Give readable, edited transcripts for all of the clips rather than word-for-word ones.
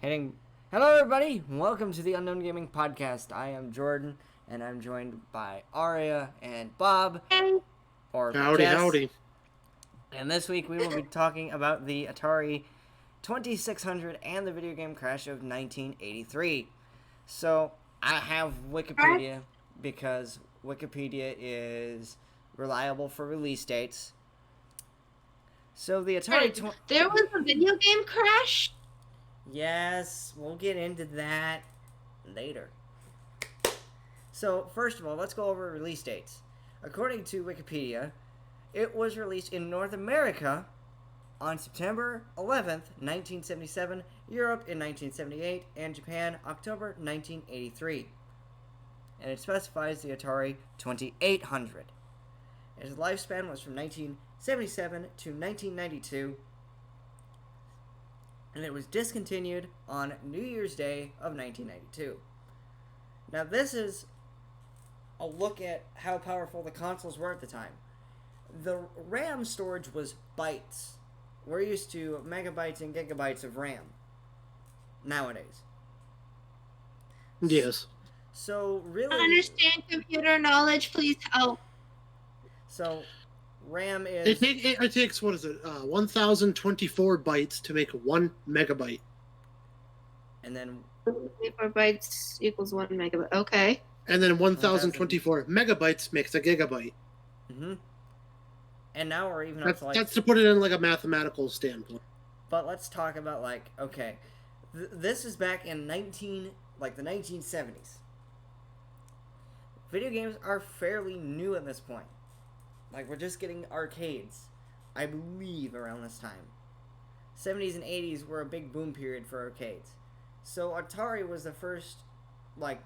Hitting. Hello, everybody. Welcome to the Unknown Gaming Podcast. I am Jordan, and I'm joined by Aria and Bob, or Howdy, Jess. howdy. And this week we will be talking about the Atari 2600 and the video game crash of 1983. So I have Wikipedia because Wikipedia is reliable for release dates. So the Atari. There was a video game crash? Yes, we'll get into that later. So, first of all, let's go over release dates. According to Wikipedia, it was released in North America on September 11th, 1977, Europe in 1978, and Japan October 1983. And it specifies the Atari 2800. Its lifespan was from 1977 to 1992, and it was discontinued on New Year's Day of 1992. Now, this is a look at how powerful the consoles were at the time. The RAM storage was bytes. We're used to megabytes and gigabytes of RAM nowadays. Yes. So, really. I understand computer knowledge, please help. So, RAM is. It takes, 1,024 bytes to make 1 megabyte. And then. 24 bytes equals 1 megabyte. Okay. And then 1,024 megabytes makes a gigabyte. Mm-hmm. And now we're even up to like. That's to put it in like a mathematical standpoint. But let's talk about like, okay, this is back in the 1970s. Video games are fairly new at this point. Like, we're just getting arcades, I believe, around this time. 70s and 80s were a big boom period for arcades. So Atari was the first, like,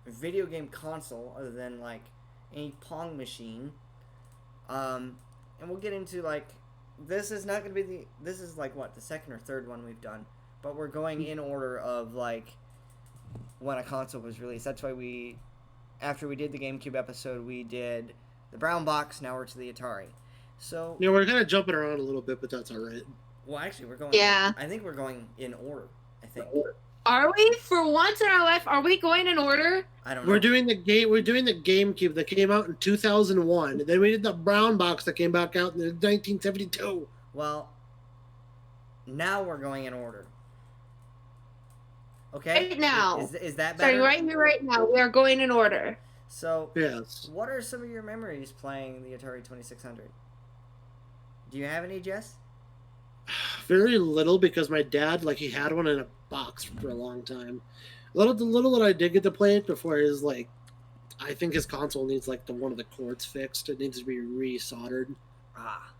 video game console other than, like, any Pong machine. And we'll get into, like, this is not going to be this is, like, what, the second or third one we've done. But we're going in order of, like, when a console was released. That's why after we did the GameCube episode, we did the brown box. Now we're to the Atari. So Yeah, we're kind of jumping around a little bit, but that's all right. well, actually, we're going. Yeah. I think we're going in order. I think. Are we, for once in our life, are we going in order? I don't know. We're doing the GameCube that came out in 2001, and then we did the brown box that came back out in 1972. Well, now we're going in order. Okay. Right now. Is that better? Starting right here, right now, we are going in order. So, Yes. what are some of your memories playing the Atari 2600? Do you have any, Jess? Very little, because my dad, like, he had one in a box for a long time. The little that I did get to play it before is like, I think his console needs like one of the cords fixed. It needs to be re-soldered. Ah.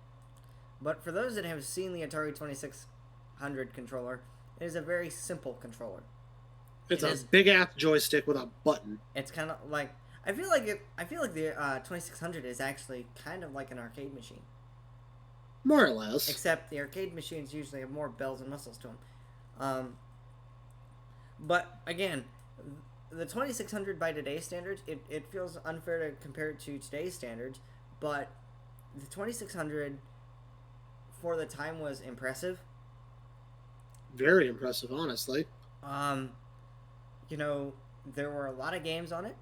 But for those that have seen the Atari 2600 controller, it is a very simple controller. It's a big ass joystick with a button. It's kind of like I feel like the 2600 is actually kind of like an arcade machine. More or less. Except the arcade machines usually have more bells and whistles to them. But again, the 2600 by today's standards, it feels unfair to compare it to today's standards, but the 2600 for the time was impressive. Very impressive, honestly. You know, there were a lot of games on it.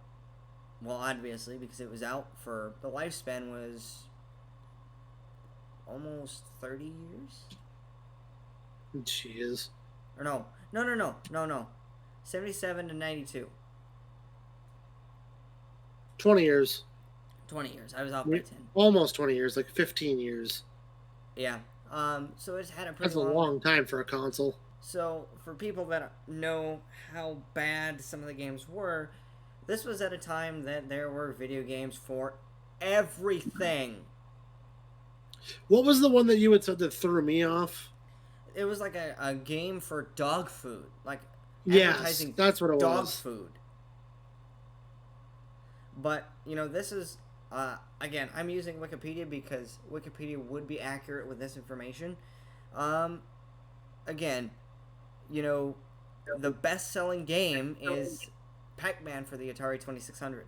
Well, obviously, because it was out for the lifespan was almost 30 years. Jeez. Or no. 77 to 92. 20 years. 20 years. I was off by 10. Almost 20 years, like 15 years. Yeah. So it's had a pretty That's a long time for a console. So, for people that know how bad some of the games were, this was at a time that there were video games for everything. What was the one that you had said that threw me off? It was like a game for dog food. Like, Yes, advertising that's what it dog was. food. But, you know, this is, again, I'm using Wikipedia because Wikipedia would be accurate with this information. Again, you know, the best-selling game is Pac-Man for the Atari 2600.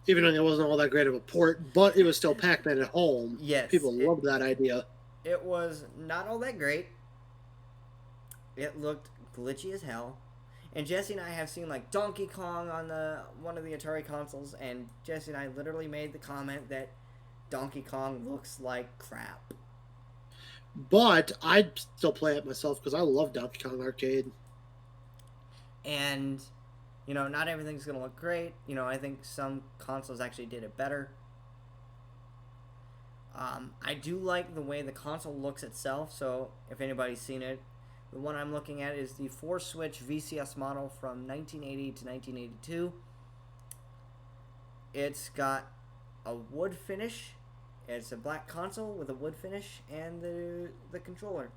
Even though it wasn't all that great of a port, but it was still Pac-Man at home. Yes. People loved that idea. It was not all that great. It looked glitchy as hell. And Jesse and I have seen like Donkey Kong on one of the Atari consoles, and Jesse and I literally made the comment that Donkey Kong looks like crap. But I'd still play it myself because I love Donkey Kong Arcade. And, not everything's going to look great. I think some consoles actually did it better. I do like the way the console looks itself, so if anybody's seen it, the one I'm looking at is the 4-switch VCS model from 1980 to 1982. It's got a wood finish. It's a black console with a wood finish and the controller.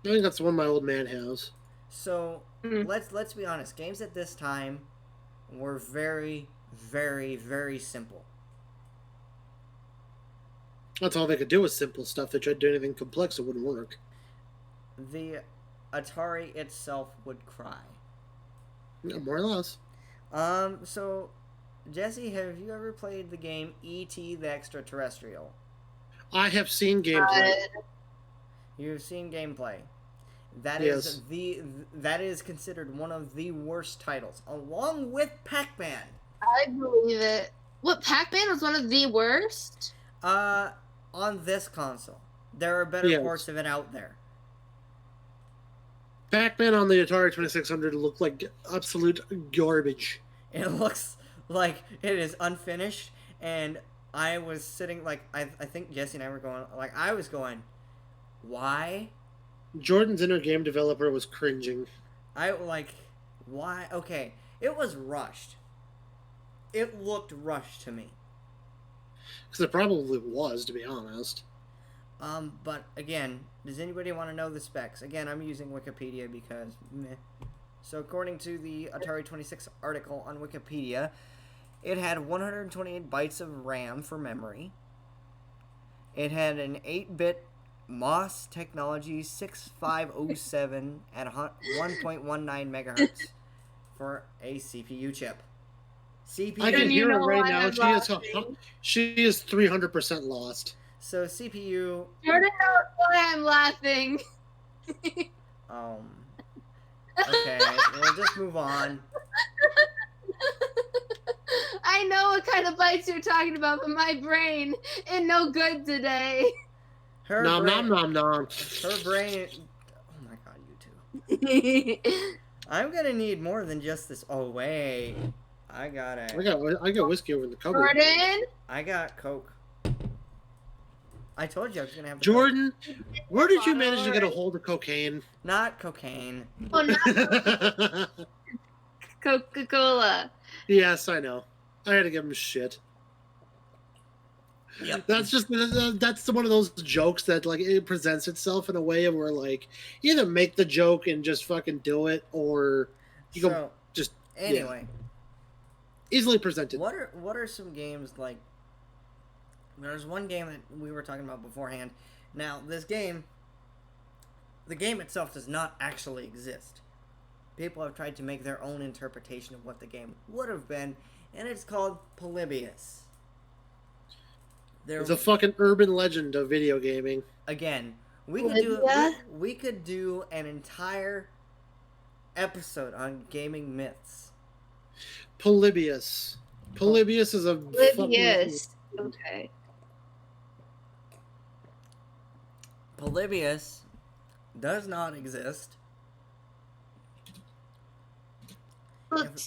I think that's the one my old man has. So let's be honest. Games at this time were very, very, very simple. That's all they could do was simple stuff. They tried to do anything complex, it wouldn't work. The Atari itself would cry. Yeah, more or less. So, Jesse, have you ever played the game E.T. the Extraterrestrial? I have seen gameplay. You've seen gameplay. Yes. That is considered one of the worst titles, along with Pac-Man. I believe it. What, Pac-Man was one of the worst? On this console. There are better ports of it out there. Pac-Man on the Atari 2600 looked like absolute garbage. It looks like it is unfinished, and I was sitting, like, I think Jesse and I were going, like, I was going, why? Jordan's inner game developer was cringing. Why? Okay, it was rushed. It looked rushed to me. Because it probably was, to be honest. But again, does anybody want to know the specs? Again, I'm using Wikipedia because meh. So according to the Atari 26 article on Wikipedia, it had 128 bytes of RAM for memory. It had an 8-bit MOS technology 6507 at 1.19 megahertz for a CPU chip. CPU. I can hear her right now. Laughing. She is 300% lost. So CPU. Jordan knows why I'm laughing. Okay, we'll just move on. I know what kind of bites you're talking about, but my brain is no good today. Nom nom nom nom. Her brain. Oh my god, you two. I'm gonna need more than just this. Oh wait, I got whiskey over in the cupboard. Jordan? I got Coke. I told you I was gonna have. Jordan, where did you manage to get a hold of cocaine? Not cocaine. Oh, not Coca-Cola. Yes, I know. I had to give him shit. Yep. That's one of those jokes that like it presents itself in a way where like you either make the joke and just fucking do it, or you go just anyway. Easily presented. What are some games like? There's one game that we were talking about beforehand. Now this game, the game itself does not actually exist. People have tried to make their own interpretation of what the game would have been, and it's called Polybius. It's a fucking urban legend of video gaming. Again, we could do an entire episode on gaming myths. Polybius. Polybius is a Polybius. Okay. Polybius does not exist.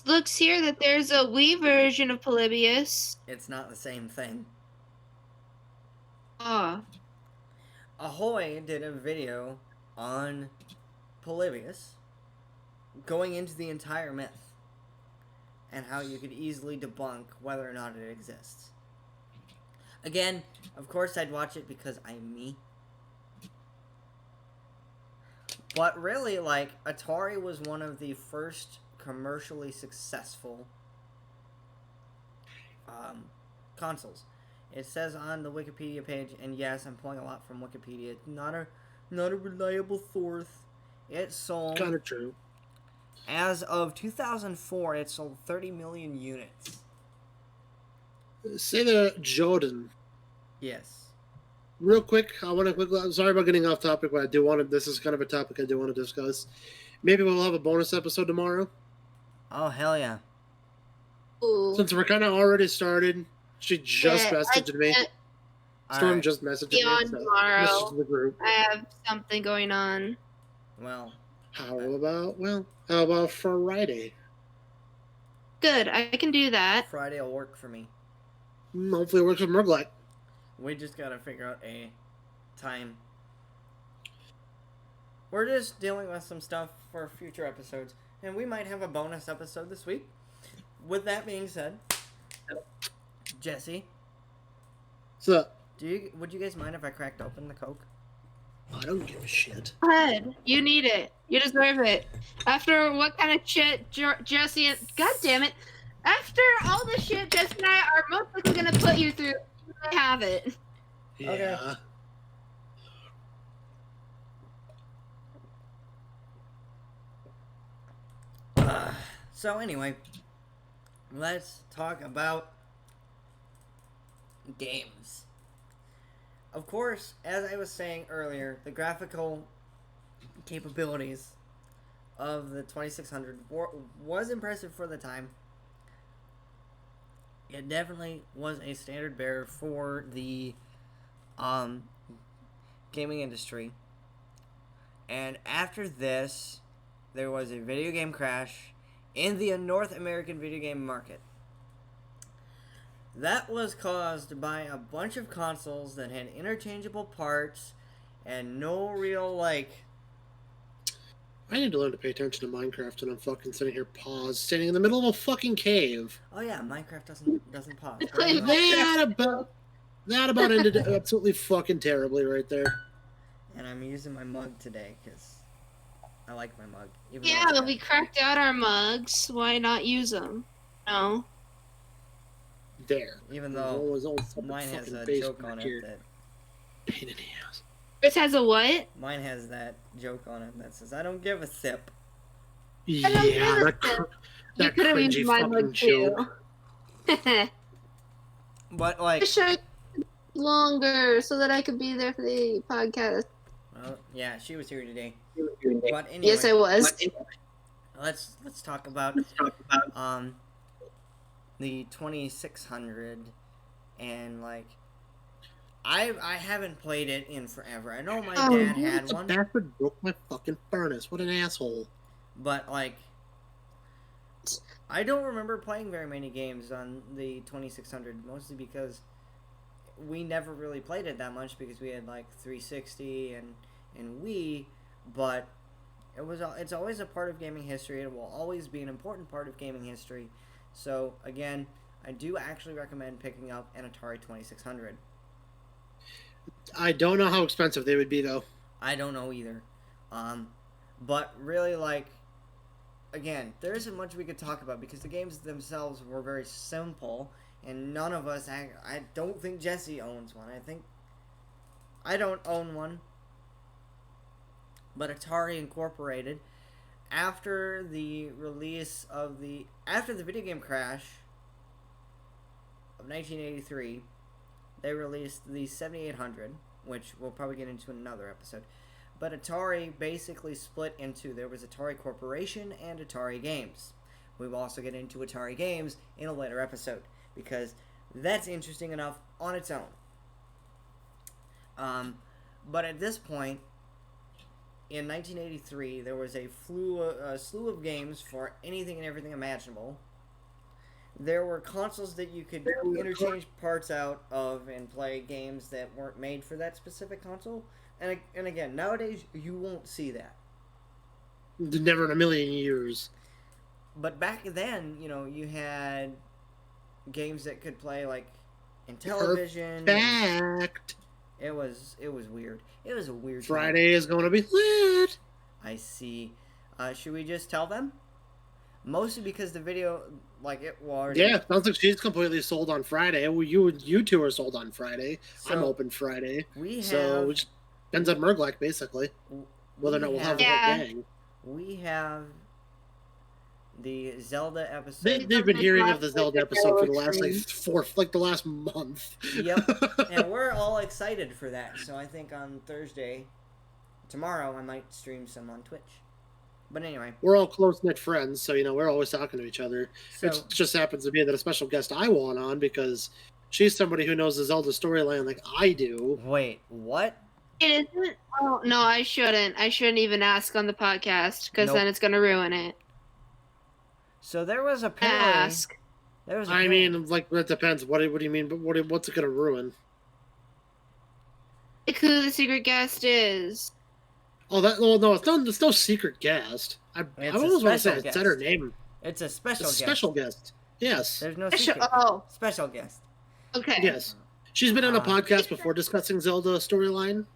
Looks here that there's a Wii version of Polybius. It's not the same thing. Oh. Ahoy did a video on Polybius going into the entire myth and how you could easily debunk whether or not it exists. Again, of course I'd watch it because I'm me. But really, like, Atari was one of the first commercially successful consoles. It says on the Wikipedia page, and yes, I'm pulling a lot from Wikipedia. It's not a reliable source. It sold. Kind of true. As of 2004, it sold 30 million units. Say that, Jordan. Yes. Real quick, I want to quickly. I'm sorry about getting off topic, but I do want to. This is kind of a topic I do want to discuss. Maybe we'll have a bonus episode tomorrow. Oh, hell yeah. Ooh. Since we're kind of already started. She just Yeah, messaged me. can't Storm Alright, just messaged be me. on So tomorrow. message to the group. I have something going on. well, How about Friday? Good, I can do that. Friday will work for me. Hopefully it works with Murglak. We just gotta figure out a time. We're just dealing with some stuff for future episodes, and we might have a bonus episode this week. With that being said, Jesse, So would you guys mind if I cracked open the Coke? I don't give a shit. Go ahead. You need it. You deserve it. After what kind of shit Jesse and... God damn it. After all the shit Jesse and I are most likely going to put you through, you may have it. Yeah. Okay. So anyway, let's talk about games. Of course, as I was saying earlier, the graphical capabilities of the 2600 was impressive for the time. It definitely was a standard bearer for the gaming industry. And after this, there was a video game crash in the North American video game market. That was caused by a bunch of consoles that had interchangeable parts and no real, I need to learn to pay attention to Minecraft, and I'm fucking sitting here paused, standing in the middle of a fucking cave. Oh yeah, Minecraft doesn't pause. That about ended absolutely fucking terribly right there. And I'm using my mug today because I like my mug. Even though Yeah, it's we cracked out our mugs. Why not use them? No. There. Even Roll though his old fucking mine has a base joke back on here. it that Pain in the ass. This has a what? mine has that joke on it that says I don't give a sip. Yeah, don't give a that, shit. You that could have cringy used my fucking mug joke. too. But I should longer so that I could be there for the podcast. well, yeah, she was here today. But anyway, Yes, I was. let's talk about the 2600 and I haven't played it in forever. I know my Oh, dad had The one, bastard broke my fucking furnace. What an asshole. but I don't remember playing very many games on the 2600, mostly because we never really played it that much because we had 360 and Wii, but it's always a part of gaming history. It will always be an important part of gaming history. So again, I do actually recommend picking up an Atari 2600. I don't know how expensive they would be, though. I don't know either. But really, again, there isn't much we could talk about because the games themselves were very simple, and none of us, I don't think Jesse owns one. I don't own one. But Atari Incorporated, after the video game crash of 1983, they released the 7800, which we'll probably get into in another episode. But Atari basically split into, there was Atari Corporation and Atari Games. We will also get into Atari Games in a later episode, because that's interesting enough on its own. But at this point, in 1983, there was a slew of games for anything and everything imaginable. There were consoles that you could interchange parts out of and play games that weren't made for that specific console. And again, nowadays, you won't see that. Never in a million years. But back then, you had games that could play, in television. Fact. It was weird. It was a weird time. Friday is going to be lit. I see. Should we just tell them? Mostly because the video, it was. Yeah, sounds like she's completely sold on Friday. Well, you two are sold on Friday. So I'm open Friday. We have. So it just depends on Murglak, basically. Whether or not we'll have a whole gang. We have the Zelda episode. They've been hearing of the Zelda episode for the last the last month. Yep, and we're all excited for that. So I think on tomorrow, I might stream some on Twitch. But anyway, We're all close knit friends, so we're always talking to each other. so It just happens to be that a special guest I want on because she's somebody who knows the Zelda storyline like I do. wait, what? It isn't. Oh no, I shouldn't. I shouldn't even ask on the podcast because Nope. then it's gonna ruin it. So there was apparently Ask. there was. I mean, like that depends. What do you mean? But what's it gonna ruin? Like who the secret guest is. Oh, no, it's no secret guest. I It's a almost want to say special it said her guest. name. It's a special It's a guest. special guest. Yes, There's no Special- secret. oh, Special guest. okay. yes. She's been on a Ah. podcast before discussing Zelda storyline,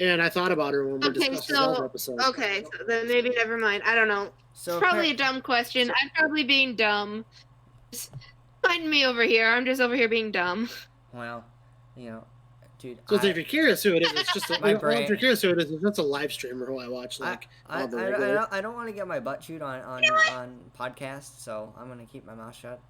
and I thought about her when we were Okay, discussing so- Zelda episode. Okay, so then maybe never mind. I don't know. So It's probably a dumb question. I'm probably being dumb. Just find me over here. I'm just over here being dumb. well, dude. So if you're curious who it is, it's just My if brain- you're curious who it is, it's a live streamer who I watch like I on the regular. don't want to get my butt chewed on podcasts, so I'm gonna keep my mouth shut.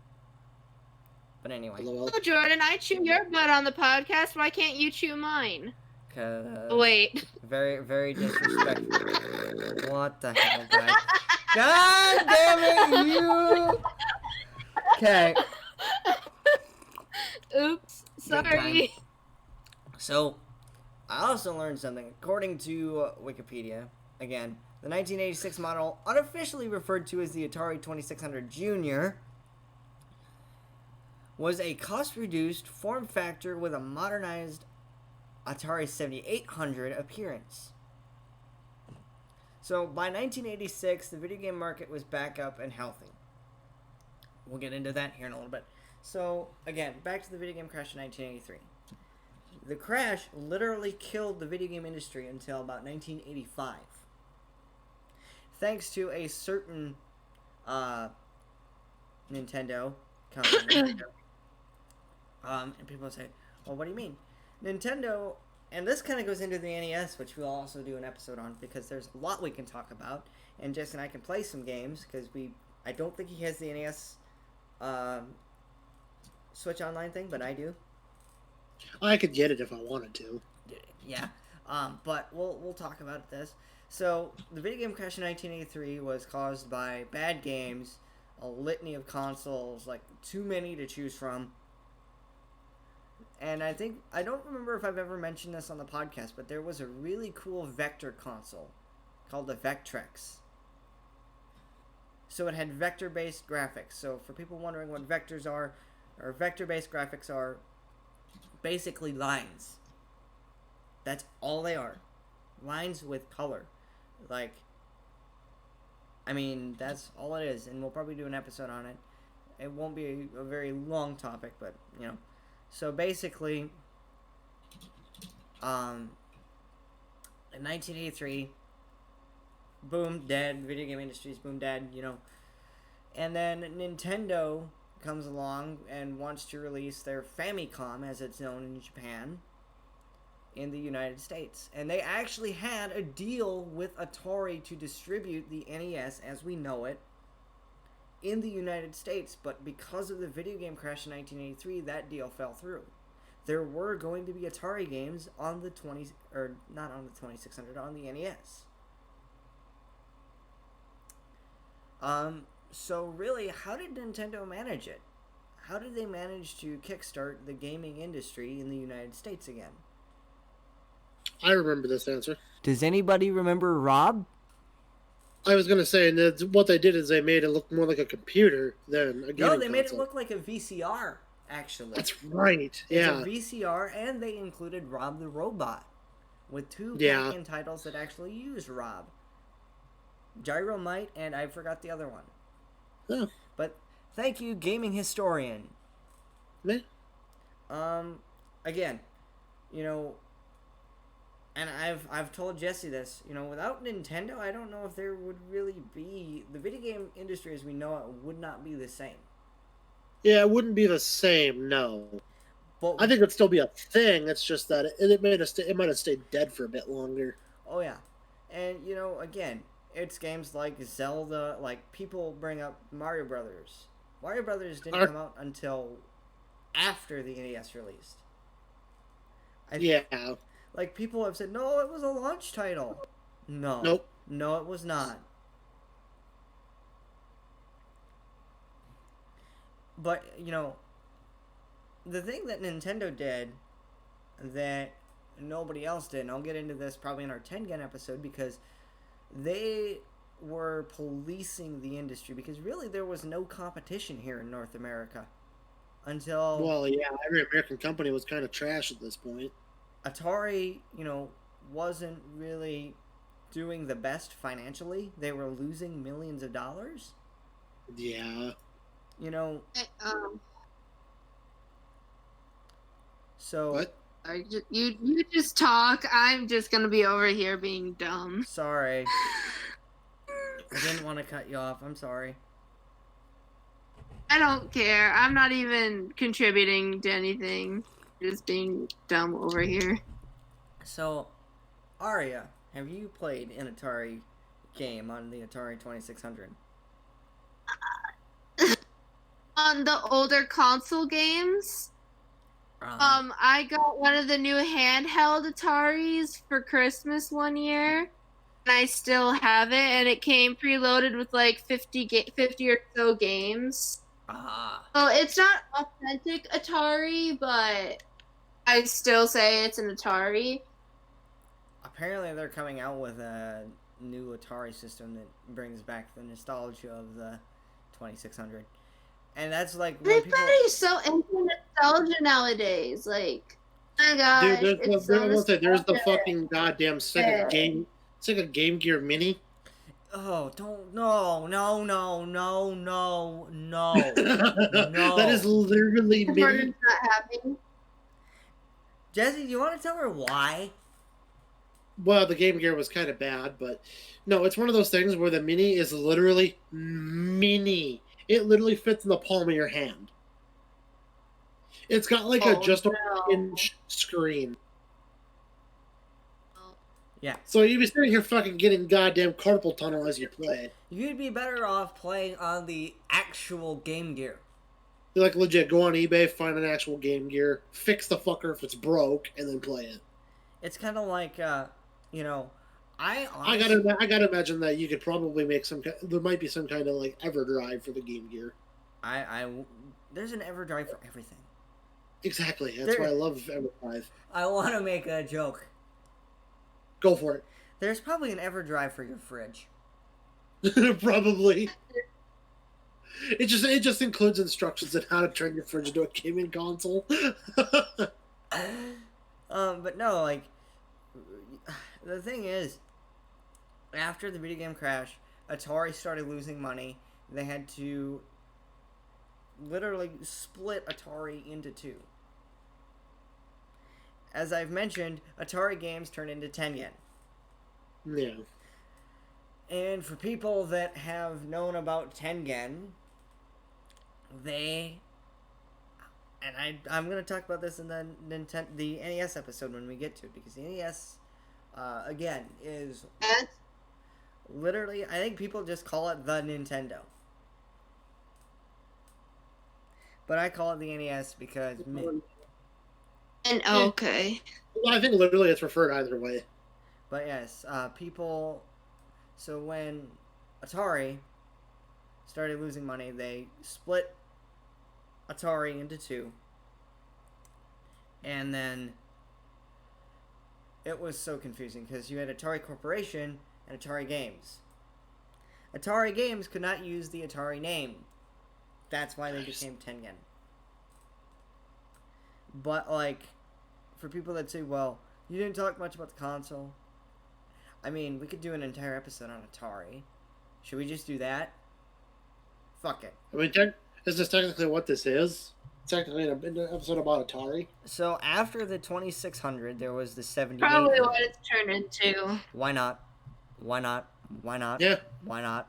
But anyway, LOL. Oh, Jordan, I chew your butt on the podcast. Why can't you chew mine? 'cause Wait. very, very disrespectful. What the hell, guys? God damn it, you! Okay, Oops. Sorry. so I also learned something. According to Wikipedia, again, the 1986 model, unofficially referred to as the Atari 2600 Junior, was a cost-reduced form factor with a modernized Atari 7800 appearance. So by 1986, the video game market was back up and healthy. We'll get into that here in a little bit. So again, back to the video game crash in 1983. The crash literally killed the video game industry until about 1985. Thanks to a certain Nintendo company. And people say, well, what do you mean? Nintendo, and this kind of goes into the NES, which we'll also do an episode on, because there's a lot we can talk about, and Jess and I can play some games, because I don't think he has the NES Switch Online thing, but I do. I could get it if I wanted to. Yeah, but we'll talk about this. So, the video game crash in 1983 was caused by bad games, a litany of consoles, like too many to choose from. And I don't remember if I've ever mentioned this on the podcast, but there was a really cool vector console called the Vectrex. So it had vector-based graphics. So for people wondering what vectors are, or vector-based graphics are, basically lines. That's all they are. Lines with color. That's all it is, and we'll probably do an episode on it. It won't be a very long topic, but, So basically, in 1983, boom, dead. Video game industry's boom, dead, And then Nintendo comes along and wants to release their Famicom, as it's known in Japan, in the United States. And they actually had a deal with Atari to distribute the NES as we know it in the United States, but because of the video game crash in 1983, that deal fell through. There were going to be Atari games on the not on the 2600, on the NES. So really, how did Nintendo manage it? How did they manage to kickstart the gaming industry in the United States again? I remember this answer. Does anybody remember Rob? I was gonna say, and what they did is they made it look more like a computer than a gaming No, they made it console. look like a VCR, actually. That's right. Yeah. It's a VCR, and they included Rob the Robot, with two Yeah. back-end titles that actually use Rob. Gyromite, and I forgot the other one. Yeah. But thank you, gaming historian. Yeah. Again, and I've told Jesse this, without Nintendo, I don't know if there would really be, the video game industry as we know it would not be the same. Yeah, it wouldn't be the same. No. But I think it'd still be a thing. It's just that it might have stayed dead for a bit longer. oh yeah, and again, it's games like Zelda. Like people bring up Mario Brothers. Mario Brothers didn't come out until after the NES released. Yeah. Like people have said, no, it was a launch title. No. Nope. No, it was not. But, the thing that Nintendo did that nobody else did, and I'll get into this probably in our Tengen episode, because they were policing the industry, because really there was no competition here in North America until Well, yeah, every American company was kind of trash at this point. Atari, wasn't really doing the best financially. They were losing millions of dollars. Yeah. So What? You just talk. I'm just gonna be over here being dumb. sorry. I didn't want to cut you off. I'm sorry. I don't care. I'm not even contributing to anything. Just being dumb over here. So, Aria, have you played an Atari game on the Atari 2600? On the older console games, I got one of the new handheld Ataris for Christmas one year, and I still have it. And it came preloaded with like 50 or so games. So it's not authentic Atari, but I still say it's an Atari. Apparently, they're coming out with a new Atari system that brings back the nostalgia of the 2600. And that's like when people... Everybody's so into nostalgia nowadays. Like, oh my gosh, Dude, it's so there's the nostalgic. fucking goddamn Sega Game Gear Mini. Oh, don't... No. That is literally The Mini. burden's not happening. Jesse, do you want to tell her why? Well, the Game Gear was kind of bad, but no, it's one of those things where the Mini is literally mini. It literally fits in the palm of your hand. It's got like a just over inch screen. Yeah. So you'd be sitting here fucking getting goddamn carpal tunnel as you play. You'd be better off playing on the actual Game Gear. You like legit go on eBay, find an actual Game Gear, fix the fucker if it's broke, and then play it. It's kind of like, I gotta imagine that you could probably make there might be some kind of like EverDrive for the Game Gear. There's an EverDrive for everything. Exactly. That's why I love EverDrive. I want to make a joke. Go for it. There's probably an EverDrive for your fridge. Probably. It just includes instructions on how to turn your fridge into a gaming console. But no, like, the thing is, after the video game crash, Atari started losing money. They had to literally split Atari into two. As I've mentioned, Atari games turned into Tengen. Yeah. And for people that have known about Tengen, I'm going to talk about this in the NES episode when we get to it, because the NES, again, is literally, I think people just call it the Nintendo. But I call it the NES because... And okay. Well, I think literally it's referred either way. But yes, people... So when Atari started losing money, they split Atari into two. And then it was so confusing because you had Atari Corporation and Atari Games. Atari Games could not use the Atari name. That's why they became Tengen. But, like, for people that say, well, you didn't talk much about the console. I mean, we could do an entire episode on Atari. Should we just do that? Fuck it. I mean, is this technically what this is? It's technically an episode about Atari. So after the 2600, there was the 78. Probably what it's turned into. Why not? Why not? Why not? Yeah. Why not?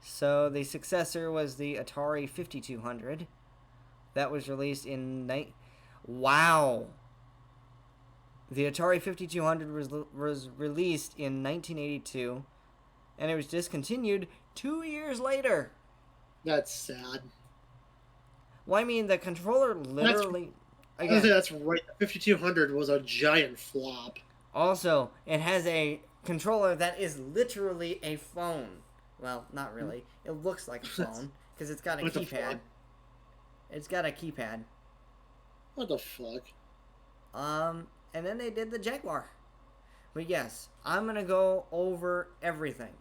So the successor was the Atari 5200. That was released in Wow. The Atari 5200 was released in 1982, and it was discontinued 2 years later. That's sad. Well, I mean, the controller literally... Again, that's right. The 5200 was a giant flop. Also, it has a controller that is literally a phone. Well, not really. It looks like a phone, because it's got a keypad. It's got a keypad. What the fuck? And then they did the Jaguar. But yes, I'm gonna go over everything.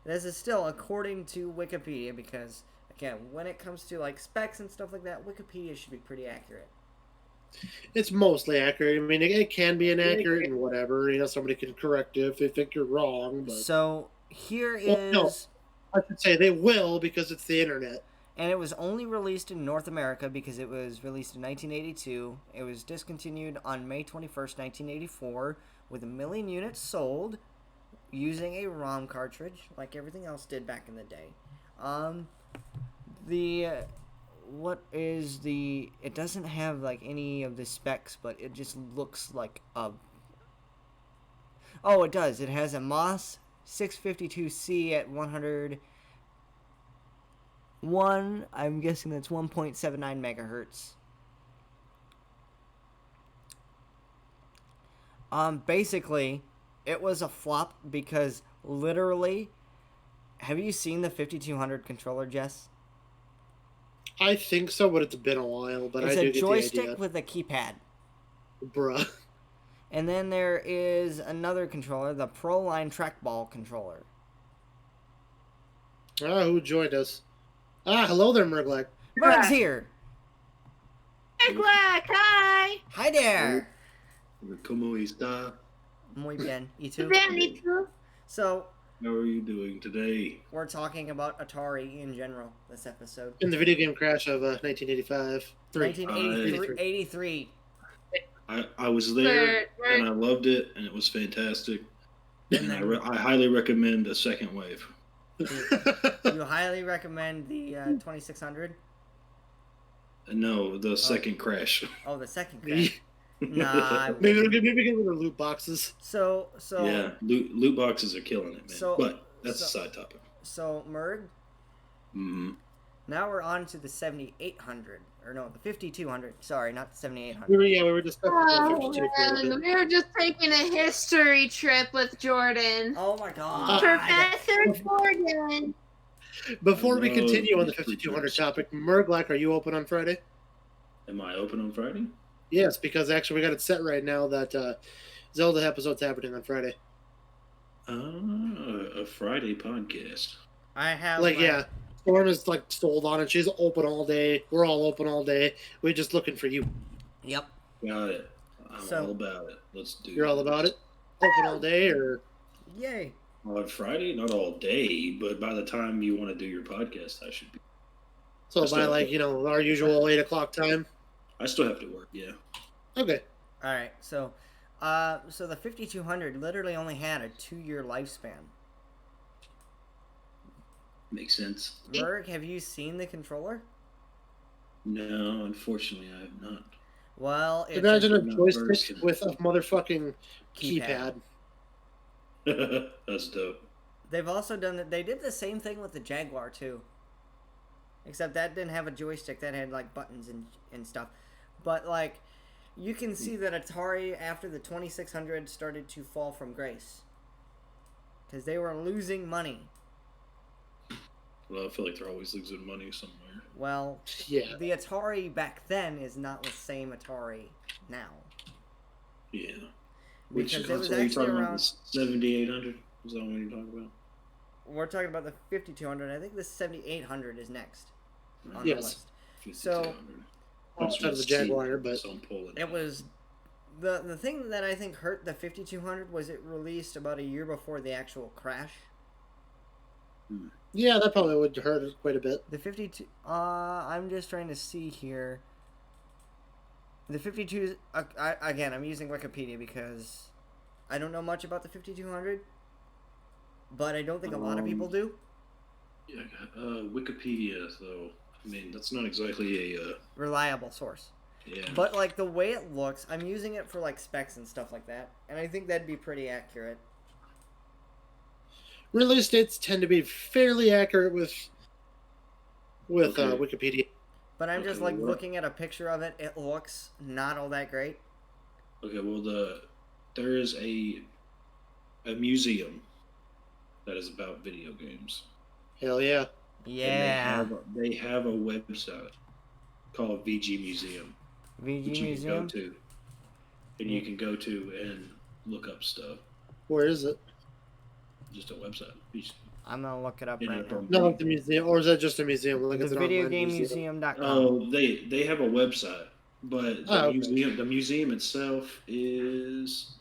This is still according to Wikipedia because, again, when it comes to like specs and stuff like that, Wikipedia should be pretty accurate. It's mostly accurate. I mean, it can be inaccurate and whatever. You know, somebody can correct you if they think you're wrong. But So here is, Well, no. I should say they will because it's the internet. and it was only released in North America because it was released in 1982. It was discontinued on May 21st, 1984, with 1 million units sold using a ROM cartridge, like everything else did back in the day. It doesn't have like any of the specs, but it just looks like a. Oh, it does. It has a MOS 652C at 101. I'm guessing that's 1.79 megahertz. Basically, it was a flop because literally, have you seen the 5200 controller, Jess? I think so, but it's been a while. But It's I do a get joystick the idea. with a keypad. Bruh. And then there is another controller, the ProLine trackball controller. Who joined us? Hello there, Murglack. Mug's here. Black, hi. Hi there. ¿Cómo está? Muy bien. You too? Danny too. So, How are you doing today? we're talking about Atari in general this episode. In the video game crash of 1985. 1983. I was there and I loved it and it was fantastic. And I highly recommend a second wave. You highly recommend the 2600? No, the second crash. Oh, the second crash. Nah. maybe get rid of loot boxes. So Yeah, loot boxes are killing it, man. So- but that's so- a side topic. So Murg, Mm-hmm. now we're on to the 7800. Or no, the 5200. Sorry, not the 7800. We were discussing the Oh, 52 for a little man. bit. We were just taking a history trip with Jordan. Oh my god. Professor Jordan. Before we Oh, continue on the yes, 5200 please. topic, Murglack, are you open on Friday? Am I open on Friday? Yes, because actually we got it set right now that Zelda episode's happening on Friday. A Friday podcast. I have Like, yeah, Storm is like sold on it. She's open all day. We're all open all day. We're just looking for you. Yep. Got it. I'm So- all about it. Let's do You're all about it? Open all day, or Yay. On Friday, not all day, but by the time you want to do your podcast, I should be. so Let's by do it. like, our usual 8 o'clock time? I still have to work, yeah. Okay. All right. So the 5200 literally only had a 2-year lifespan. Makes sense. Murg, have you seen the controller? No, unfortunately, I have not. Well, it's Imagine a not joystick versed. with a motherfucking Keypad. keypad. That's dope. They've also done that. They did the same thing with the Jaguar too. Except that didn't have a joystick. That had like buttons and stuff. But like, you can see that Atari after the 2600 started to fall from grace because they were losing money. Well, I feel like they're always losing money somewhere. Well, Yeah. the Atari back then is not the same Atari now. Yeah. Which Because it console was are you actually talking about? around. The 7800? Is that what you're talking about? We're talking about the 5200. I think the 7800 is next on Yes. the list. 5200. Outside of the Jaguar, but So I'm pulling It was the thing that I think hurt the 5200 was it released about a year before the actual crash. yeah, that probably would hurt us quite a bit. The 52 I'm just trying to see here. The 52 again, I'm using Wikipedia because I don't know much about the 5200, but I don't think a lot of people do. Yeah, Wikipedia, though. I mean, that's not exactly a. Reliable source. Yeah. But like the way it looks, I'm using it for like specs and stuff like that, and I think that'd be pretty accurate. Release dates tend to be fairly accurate with Okay. Wikipedia. But I'm just Okay, like well- looking at a picture of it. It looks not all that great. Okay, well, there is a museum that is about video games. Hell yeah. And Yeah. they have a website. called VG Museum. VG which you Museum? can go to, and you can go to and look up stuff. Where is it? Just a website. I'm gonna look it up You know, right now. from- Not like the museum, or is that just a museum? Like The it's an online videogamemuseum.com. Oh, they have a website, but the Oh, okay. museum itself is.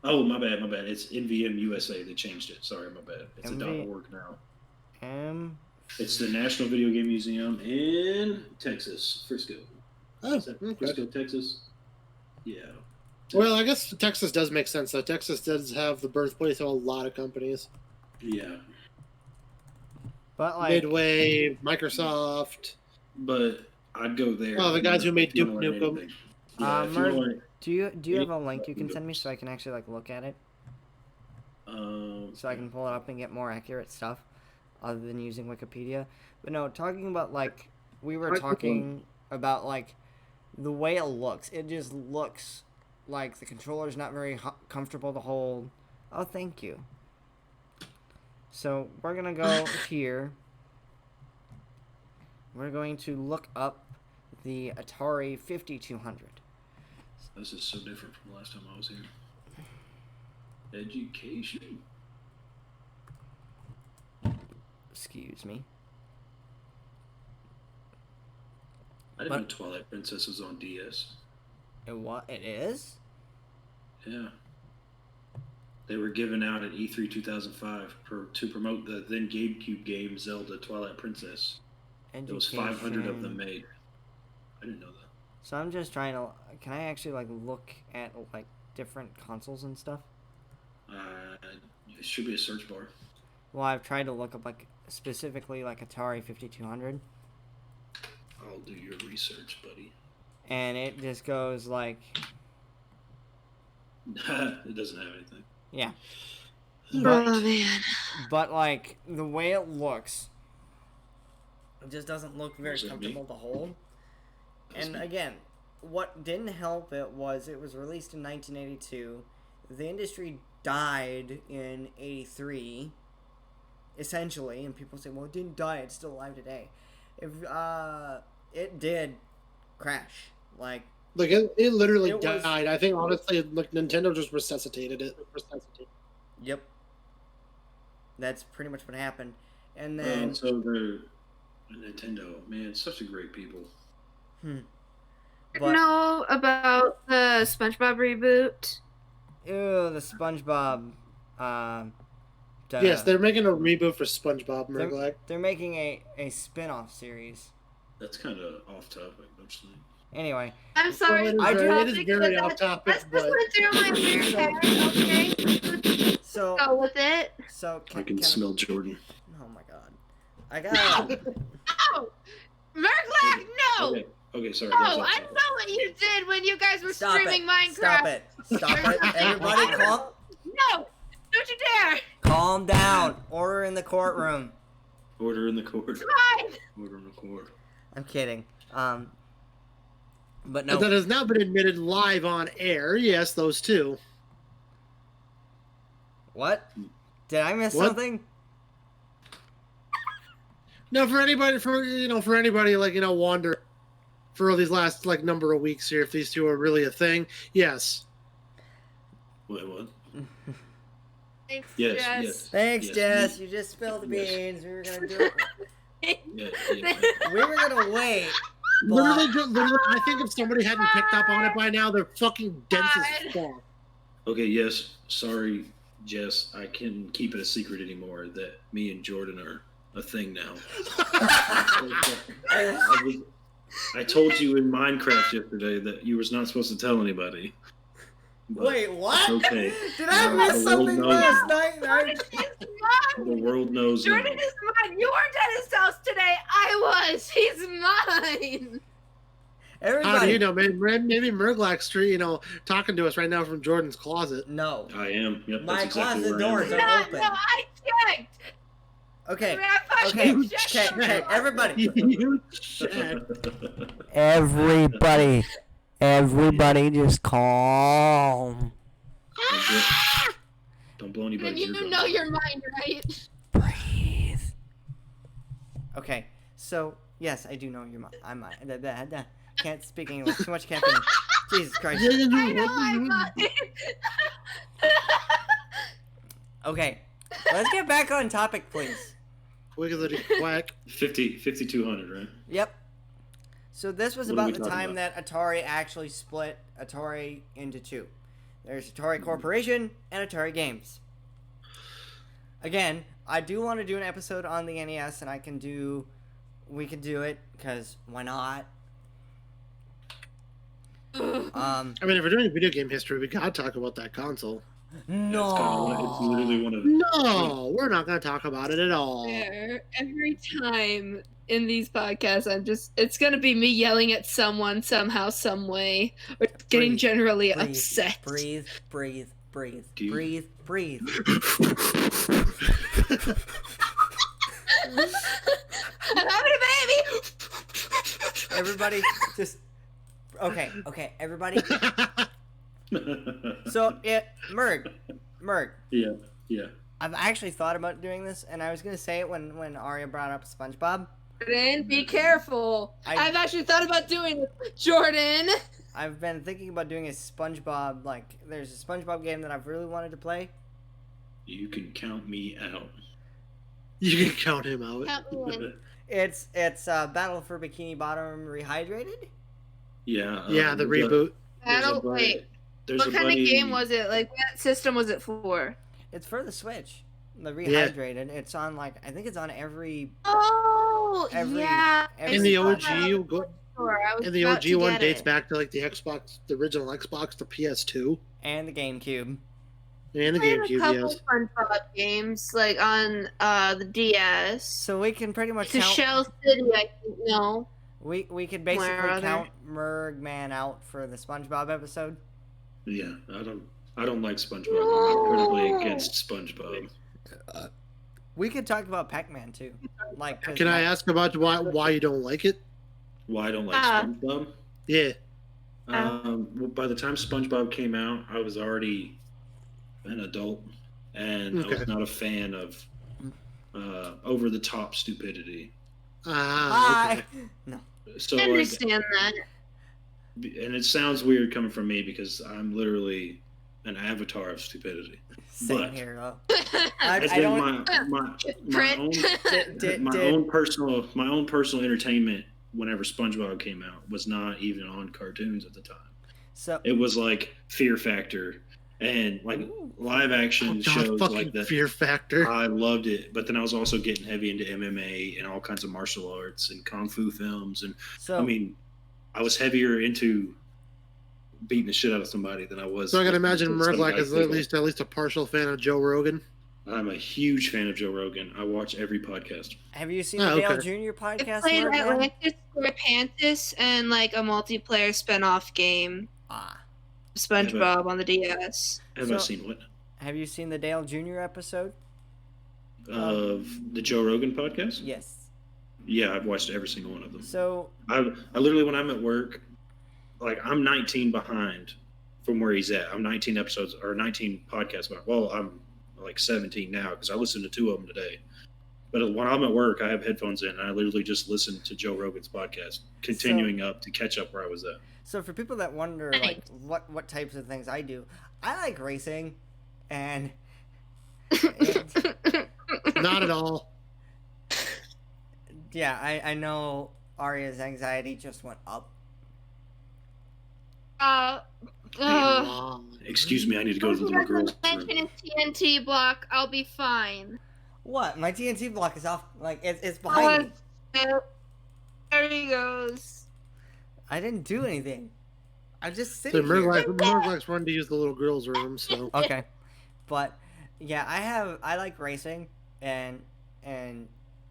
Oh, my bad. It's NVM USA. They changed it. Sorry, my bad. It's MV a .org now. It's the National Video Game Museum in Texas, Frisco. Oh, Is that okay. Frisco, Texas? Yeah. Well, I guess Texas does make sense, though. Texas does have the birthplace of a lot of companies. Yeah. But like, Midway, Microsoft. But I'd go there. Oh, the guys who made if you wanna Duke learn Nukem. anything. Yeah, if you Merv, wanna- do you have a link you can send me so I can actually like look at it, so I can pull it up and get more accurate stuff, other than using Wikipedia? But no, talking about like we were talking about like the way it looks. It just looks like the controller's not very comfortable to hold. Oh, thank you. So we're gonna go here. We're going to look up the Atari 5200. This is so different from the last time I was here. Education. Excuse me. I didn't know Twilight Princess was on DS. It is? Yeah. They were given out at E3 2005 to promote the then GameCube game Zelda Twilight Princess. There was 500 of them made. I didn't know that. So I'm just trying to. Can I actually like look at like different consoles and stuff? It should be a search bar. Well, I've tried to look up like specifically like Atari 5200, I'll do your research, buddy. and it just goes like, It doesn't have anything. yeah. Oh man. But like the way it looks, it just doesn't look very Was it me? comfortable to hold. That's And me. again, what didn't help it was released in 1982. The industry died in 83, essentially, and people say, well, it didn't die, it's still alive today. If it did crash. Like, it literally It was- died. I think honestly, like Nintendo just resuscitated it. yep. That's pretty much what happened. And then, So the Nintendo, man, such a great people. but, Know about the SpongeBob reboot? ew, the SpongeBob, Yes, they're making a reboot for SpongeBob Murglac. they're making a spin-off series. That's kind of off topic, don't you think? Anyway, I'm sorry. Well, I do- it is very off topic, Let's but just went through my weird hair, okay? so Go with it. I can smell Jordan. Oh my god, I got. Oh! Murglac, no! Okay, sorry. Oh, that's off I topic. saw what you did when you guys were Stop streaming it! Minecraft. Stop it! Stop it! Everybody, No! Don't you dare! calm down. Order in the courtroom. Order in the court. Fine! Order in the court. I'm kidding. But that no. has now been admitted live on air. Yes, those two. What? Did I miss What? something? Now, for anybody, wonder for these last number of weeks here, if these two are really a thing, yes. Wait, what? Thanks, Yes, Jess. yes. Thanks, Yes, Jess. You just spilled the Yes. beans. We were gonna do it. Yeah. We were gonna wait. Literally, I think if somebody hadn't picked up on it by now, they're fucking dense as fuck. Okay, yes. Sorry, Jess. I can keep it a secret anymore that me and Jordan are a thing now. I told you in Minecraft yesterday that you was not supposed to tell anybody. But Wait, what? it's okay. Did I The miss world something knows. last night? Jordan is mine! The world knows now. Jordan is mine! You weren't at his house today! I was! He's mine! How do Everybody. you know, man? Maybe Murglac Street, talking to us right now from Jordan's closet. No. I am. Yep, My that's exactly closet where I am doors right are now. No, open. I checked! Okay. I Okay. fucking checked Okay. them. Everybody. You shit. Everybody just calm. Don't blow And anybody's you eardrums know out. you're mine, right? Breathe. Okay, So yes, I do know your mom. Can't speak English. Too much caffeine. Jesus Christ. I know I'm not. Okay, let's get back on topic, please. Wiggly quack. 5200, right? Yep. So this was What are about we the talking time about? that Atari actually split Atari into two. There's Atari Corporation and Atari Games. Again, I do want to do an episode on the NES, and we can do it, because why not? I mean, if we're doing video game history, we gotta talk about that console. It's literally one of No, we're not gonna talk about it at all. Every time in these podcasts, it's gonna be me yelling at someone somehow, some way, or getting generally upset. Breathe. Dude. Breathe. I'm having a baby. Everybody, just okay. Everybody. So Merg. Yeah. I've actually thought about doing this, and I was gonna say it when Arya brought up SpongeBob. Jordan, be careful. I've actually thought about doing it. Jordan. I've been thinking about doing a SpongeBob, there's a SpongeBob game that I've really wanted to play. You can count me out. You can count him out. Count me in. It's Battle for Bikini Bottom Rehydrated. Yeah. Yeah, the reboot. Wait. What kind of game was it? Like, what system was it for? It's for the Switch. The Rehydrated. It's on I think it's on every. Yeah. In the OG, In the OG one dates back to the Xbox, the original Xbox, the PS2, and the GameCube. and the Played GameCube. a couple Yes. SpongeBob games on the DS. So we can pretty much To count. Shell City, I think. No. We could basically Where are count Mergman out for the SpongeBob episode. Yeah, I don't like SpongeBob. I'm incredibly against SpongeBob. We could talk about Pac-Man too. 'Cause Can I ask about why you don't like it? Why I don't like Ah. SpongeBob? Yeah. Well, by the time SpongeBob came out, I was already an adult, and I Okay. was not a fan of over-the-top stupidity. Okay. No. So, I like, understand that. and it sounds weird coming from me because I'm literally an avatar of stupidity. Same But- here though. It's I been don't. my Print. own Did, my own personal entertainment whenever SpongeBob came out was not even on cartoons at the time. so It was like Fear Factor and live action shows fucking like that. Fear Factor. I loved it, but then I was also getting heavy into MMA and all kinds of martial arts and kung fu films, and so I mean, I was heavier into beating the shit out of somebody than I was. So I can imagine some Merglack guy is giggle. at least a partial fan of Joe Rogan. I'm a huge fan of Joe Rogan. I watch every podcast. have you seen Oh, the Dale okay. Jr. I podcast? played Mergman? Atlantis Square Pantis and a multiplayer spin-off game, SpongeBob on the DS. Have I So- seen what? Have you seen the Dale Jr. episode? Of the Joe Rogan podcast? Yes. Yeah, I've watched every single one of them. So I literally, when I'm at work, I'm 19 behind from where he's at. I'm 19 episodes or 19 podcasts behind. Well, I'm 17 now because I listened to 2 of them today. But when I'm at work, I have headphones in and I literally just listen to Joe Rogan's podcast, continuing up to catch up where I was at. So for people that wonder Nice. what types of things I do, I like racing, and Not at all. yeah, I know Arya's anxiety just went up. Excuse me, I need to go to the little girl's room. mention TNT block, I'll be fine. What? My TNT block is off. It's behind me. There he goes. I didn't do anything. I'm just So sitting here. Merglack's run to use the little girl's room. So Okay, but yeah, I like racing, and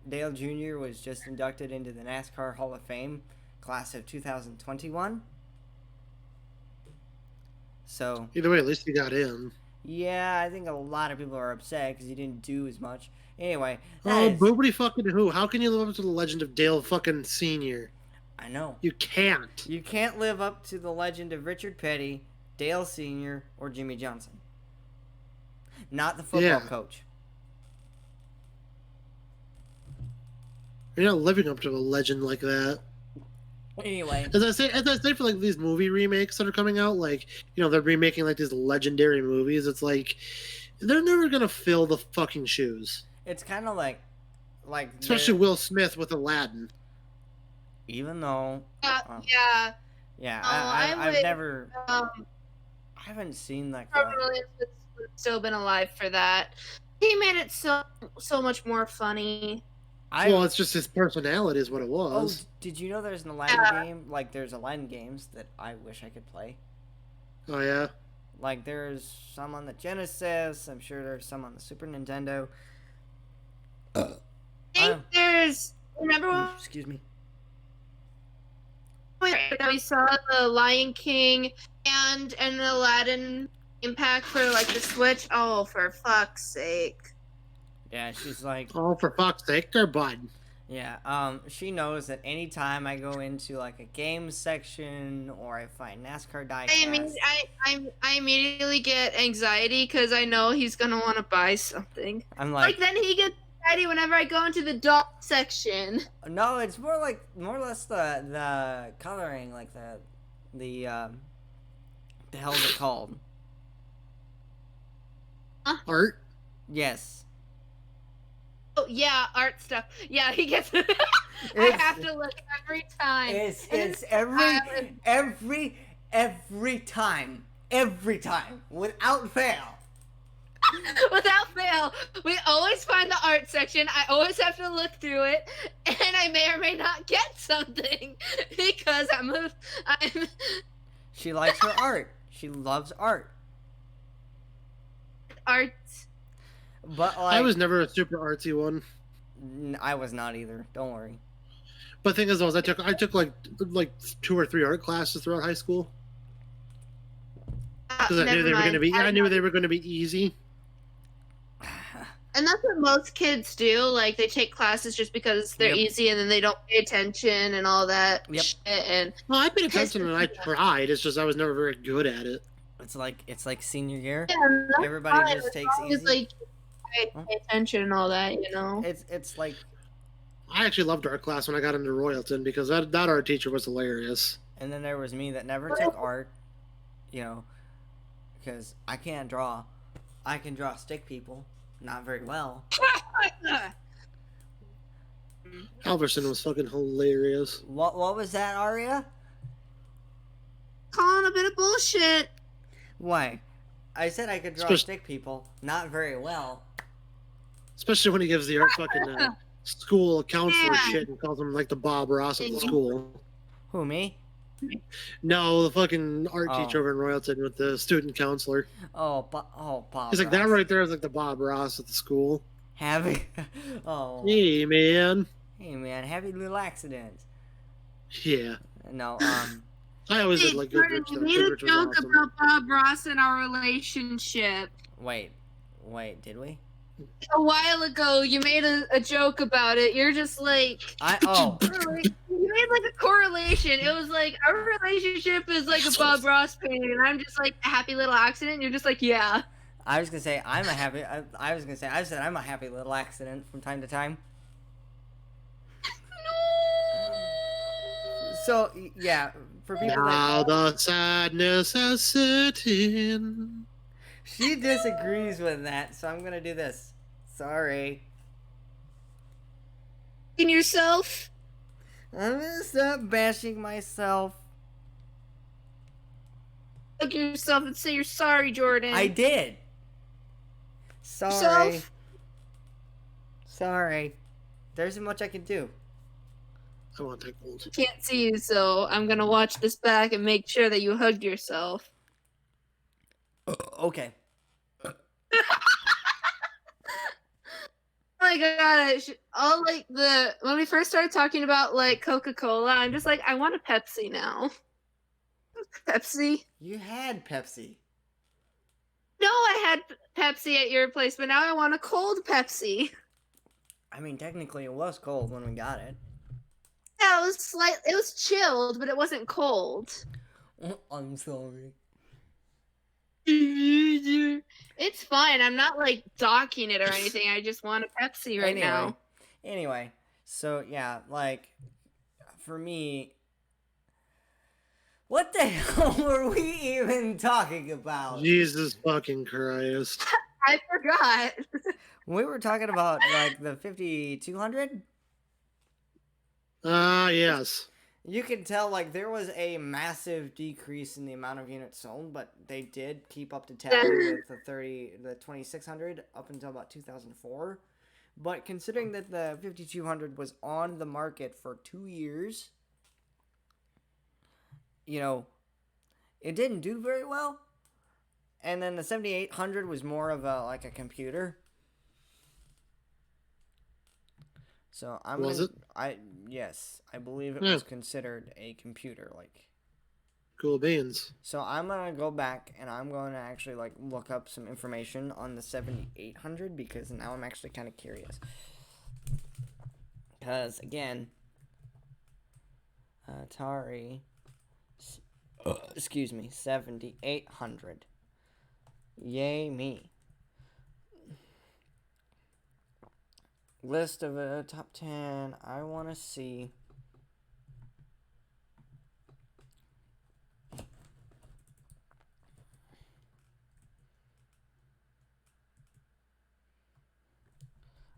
Dale Jr. was just inducted into the NASCAR Hall of Fame class of 2021. So either way, at least he got in. yeah, I think a lot of people are upset because he didn't do as much. Anyway, Oh, nobody fucking who? How can you live up to the legend of Dale fucking Senior? I know. You can't. You can't live up to the legend of Richard Petty, Dale Sr., or Jimmy Johnson. Not the football Yeah. coach. You're not living up to a legend like that. Anyway, as I say for like these movie remakes that are coming out, like they're remaking like these legendary movies. It's like they're never gonna fill the fucking shoes. it's kind of like Especially Will Smith with Aladdin. even though yeah. yeah, I've never I haven't seen like Robin Williams would still been alive for that. He made it so much more funny. Well, it's just his personality is what it was. Oh, did you know there's an Aladdin game? Like, there's Aladdin games that I wish I could play. Oh, yeah? Like, there's some on the Genesis. I'm sure there's some on the Super Nintendo. I think there's... Remember when... Excuse me. We saw the Lion King and an Aladdin impact for, like, the Switch? Oh, for fuck's sake. Yeah, she's like... Oh, for fuck's sake, they're bud. Yeah, she knows that anytime I go into, like, a game section or I find NASCAR diecast... I immediately get anxiety because I know he's going to want to buy something. I'm like... Then he gets anxiety whenever I go into the doll section. No, it's more or less the coloring, like the hell is it called? Art? Yes. Oh, yeah, art stuff. Yeah, he gets I have to look every time. It's every time. Every time. Without fail. Without fail. We always find the art section. I always have to look through it. And I may or may not get something. Because I'm She likes her art. She loves art. Art. But like, I was never a super artsy one. I was not either. Don't worry. But the thing is, I took like 2 or 3 art classes throughout high school because I knew they were going to be. I knew they were going to be easy. And that's what most kids do. Like they take classes just because they're easy, and then they don't pay attention and all that shit. And well, I paid attention and I tried. It's just I was never very good at it. It's like senior year. Yeah, everybody just takes easy. Like, pay attention and all that, It's like I actually loved art class when I got into Royalton because that art teacher was hilarious. And then there was me that never took art, because I can't draw. I can draw stick people, not very well. Halverson was fucking hilarious. What was that, Aria? Calling a bit of bullshit. Why? I said I could draw stick people, not very well. Especially when he gives the art fucking school counselor shit and calls him like the Bob Ross of the school. Who, me? No, the fucking art teacher over in Royalton with the student counselor. Bob. He's like, that right there is like the Bob Ross of the school. Happy. Hey, man. Hey, man. Happy little accidents. Yeah. No, I always did like Goodrich. We made a joke about Bob Ross and our relationship. Wait, did we? A while ago, you made a joke about it. You're just like... You made like a correlation. It was like, our relationship is like a Bob Ross painting, and I'm just like, a happy little accident. And you're just like, yeah. I was gonna say I said I'm a happy little accident from time to time. No. So yeah, for people now the sadness has set in. She disagrees with that, so I'm gonna do this. Sorry. In yourself. I'm gonna stop bashing myself. Look at yourself and say you're sorry, Jordan. I did. Sorry. Yourself? Sorry. There isn't much I can do. I want that gold. Can't see you, so I'm gonna watch this back and make sure that you hugged yourself. Okay. Oh my god! All like when we first started talking about like Coca-Cola, I'm just like, I want a Pepsi now. Pepsi. You had Pepsi. No, I had Pepsi at your place, but now I want a cold Pepsi. I mean, technically, it was cold when we got it. Yeah, it was chilled, but it wasn't cold. I'm sorry. It's fine. I'm not like docking it or anything. I just want a Pepsi right now. Anyway, So yeah, like for me, what the hell were we even talking about? Jesus fucking Christ. I forgot. We were talking about like the 5200. Yes. You can tell like there was a massive decrease in the amount of units sold, but they did keep up to tally with the 2600 up until about 2004. But considering that the 5200 was on the market for 2 years, you know, it didn't do very well. And then the 7800 was more of a like a computer. So Was it? Yes, I believe it was considered a computer, like. Cool beans. So I'm gonna go back and I'm going to actually like look up some information on the 7800 because now I'm actually kind of curious. Because again, Atari, excuse me, 7800. Yay me. List of a top 10. I want to see.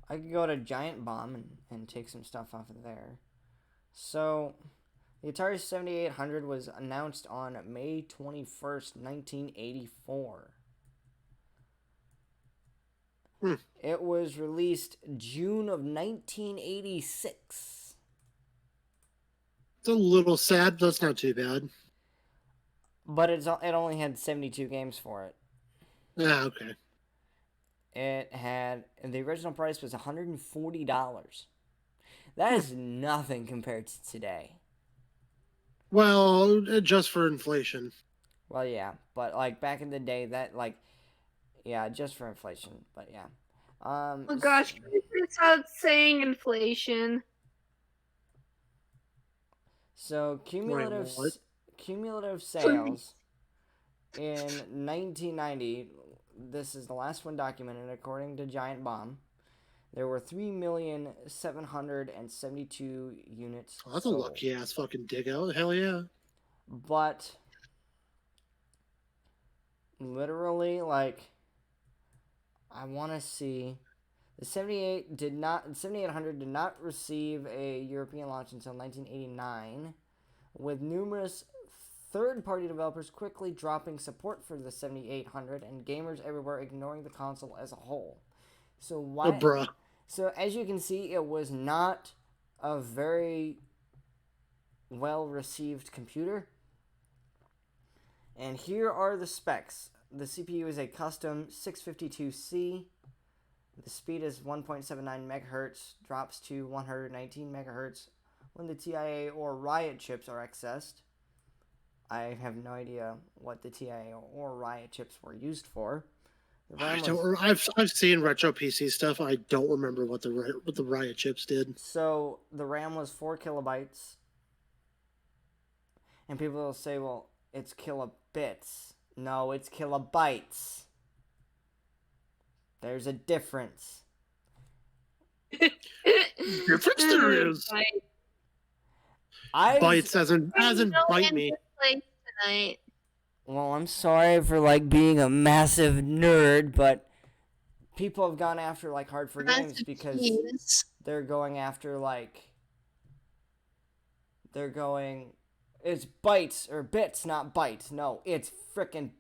I could go to Giant Bomb and take some stuff off of there. So, the Atari 7800 was announced on May 21st, 1984. It was released June of 1986. It's a little sad, but that's not too bad. But it only had 72 games for it. Okay. It had, the original price was $140. That is nothing compared to today. Well, just for inflation. Well, yeah, but like back in the day, that like, yeah, just for inflation, but yeah. Oh gosh, can you stop saying inflation? So cumulative sales in 1990. This is the last one documented according to Giant Bomb. There were 3,772 units. Oh, that's sold. A lucky ass fucking dig out. Hell yeah. But literally, like, I want to see. The 7800 did not receive a European launch until 1989, with numerous third-party developers quickly dropping support for the 7800 and gamers everywhere ignoring the console as a whole. So why? Oh, bruh. So as you can see, it was not a very well-received computer. And here are the specs. The CPU is a custom 652C. The speed is 1.79 megahertz, drops to 119 megahertz when the TIA or Riot chips are accessed. I have no idea what the TIA or Riot chips were used for. I've seen retro PC stuff. I don't remember what the Riot chips did. So the RAM was 4 kilobytes. And people will say, well, it's kilobits. No, it's kilobytes. There's a difference. Difference there is. Bites as in bite me. Tonight. Well, I'm sorry for like being a massive nerd, but people have gone after like Hard for Games because they're going after like it's bytes or bits, not bytes. No, it's frickin'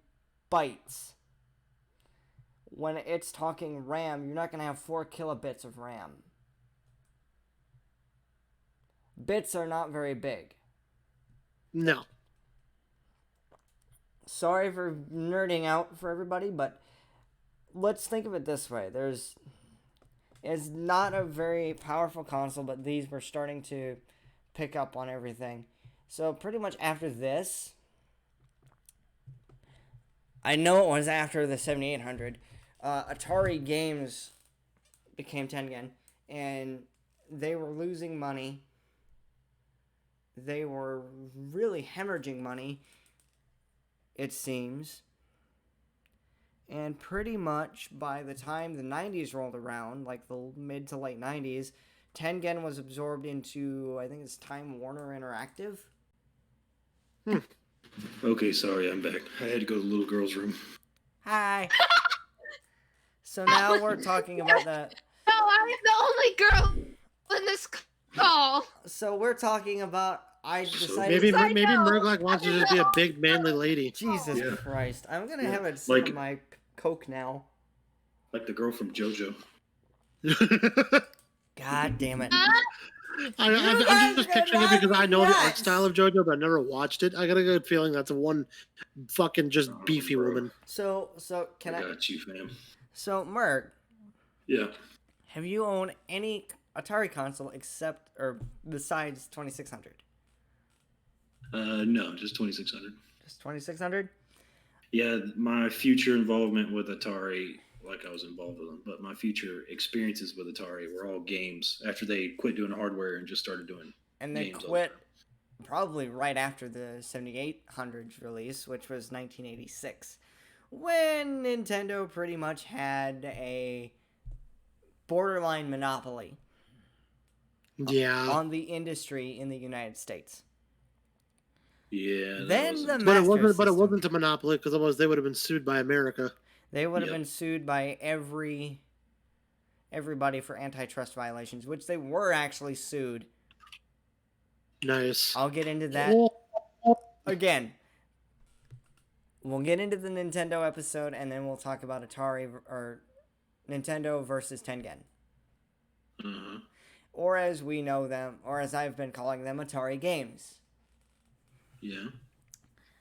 bytes. When it's talking RAM, you're not gonna have 4 kilobits of RAM. Bits are not very big. No. Sorry for nerding out for everybody, but let's think of it this way. It's not a very powerful console, but these were starting to pick up on everything. So pretty much after this, I know it was after the 7800, Atari Games became Tengen, and they were losing money. They were really hemorrhaging money, it seems. And pretty much by the time the 90s rolled around, like the mid to late 90s, Tengen was absorbed into, I think it's Time Warner Interactive. Okay, sorry, I'm back. I had to go to the little girl's room. Hi. So now we're talking about the. No, I'm the only girl in this call. So we're talking about. I decided. Maybe I maybe know. Murglock wants to just be a big manly lady. Jesus Yeah. Christ! I'm gonna Yeah. have a sip of Like- my Coke now. Like the girl from JoJo. God damn it! I'm guys just are picturing it because I know the art nuts. style of JoJo, but I never watched it. I got a good feeling that's a one fucking just beefy bro. woman. So can I? got you, fam. So Merc, Yeah. have you owned any Atari console except or besides 2600? No, just 2600. Just 2600. Yeah, my future involvement with Atari, like I was involved with them, but my future experiences with Atari were all games after they quit doing hardware and just started doing. And they games all the quit time. probably right after the 7800's release, which was 1986, when Nintendo pretty much had a borderline monopoly Yeah. on the industry in the United States. Yeah. that Then wasn't- the But it Master wasn't. But it System. wasn't a monopoly because otherwise they would have been sued by America. They would have Yep. been sued by everybody for antitrust violations, which they were actually sued. Nice. I'll get into that Oh, again. We'll get into the Nintendo episode, and then we'll talk about Atari or Nintendo versus Tengen, Uh-huh. or as we know them, or as I've been calling them, Atari games. Yeah.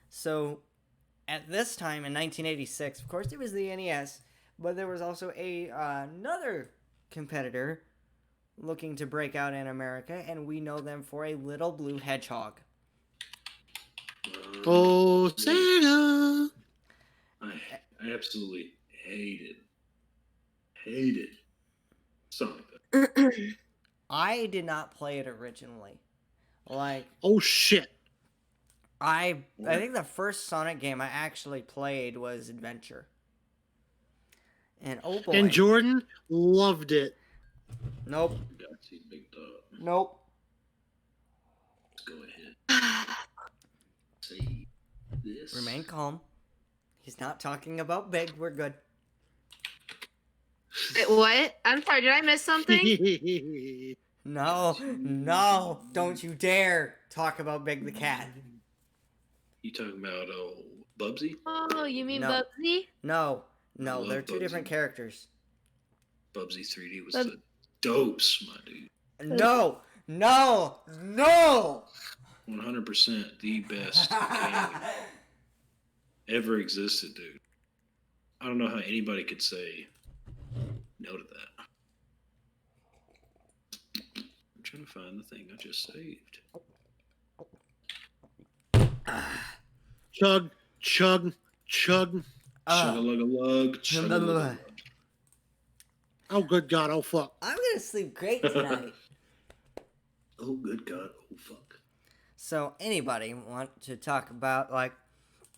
So, at this time in 1986, of course, it was the NES, but there was also another competitor looking to break out in America, and we know them for a Little Blue Hedgehog. oh, Sega. I absolutely hated Sonic. I did not play it originally. Like, Oh shit. I think the first Sonic game I actually played was Adventure. And oh boy. And Jordan loved it. Nope. Got you, big dog. Nope. Let's go ahead. Say this. Remain calm. He's not talking about Big. We're good. Wait, what? I'm sorry, did I miss something? No, don't you dare talk about Big the Cat. You talking about Bubsy? Oh, you mean No. Bubsy? No, I love they're two different Bugsy. characters. Bubsy 3D was Bub- the dopes, my dude. No! 100% the best game ever existed, dude. I don't know how anybody could say no to that. I'm trying to find the thing I just saved. Chug, chug, chug. Chug-a-lug-a-lug, chug-a-lug-a-lug. Oh, good God. Oh, fuck. I'm gonna sleep great tonight. Oh, good God. Oh, fuck. So, anybody want to talk about, like... Well,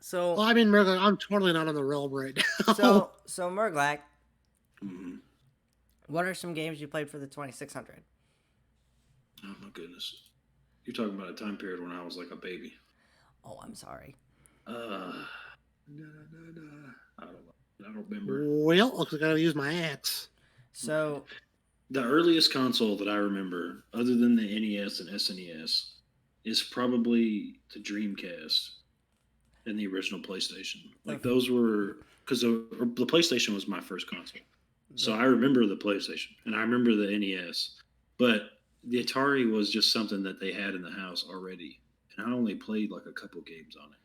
So, I mean, Murglock, I'm totally not on the realm right now. so Murglack, Mhm. what are some games you played for the 2600? Oh, my goodness. You're talking about a time period when I was like a baby. Oh, I'm sorry. I don't know. I don't remember. Well, looks like I gotta use my axe. So, The earliest console that I remember, other than the NES and SNES, is probably the Dreamcast and the original PlayStation. Like those were because the PlayStation was my first console, so I remember the PlayStation and I remember the NES, but the Atari was just something that they had in the house already, and I only played like a couple games on it.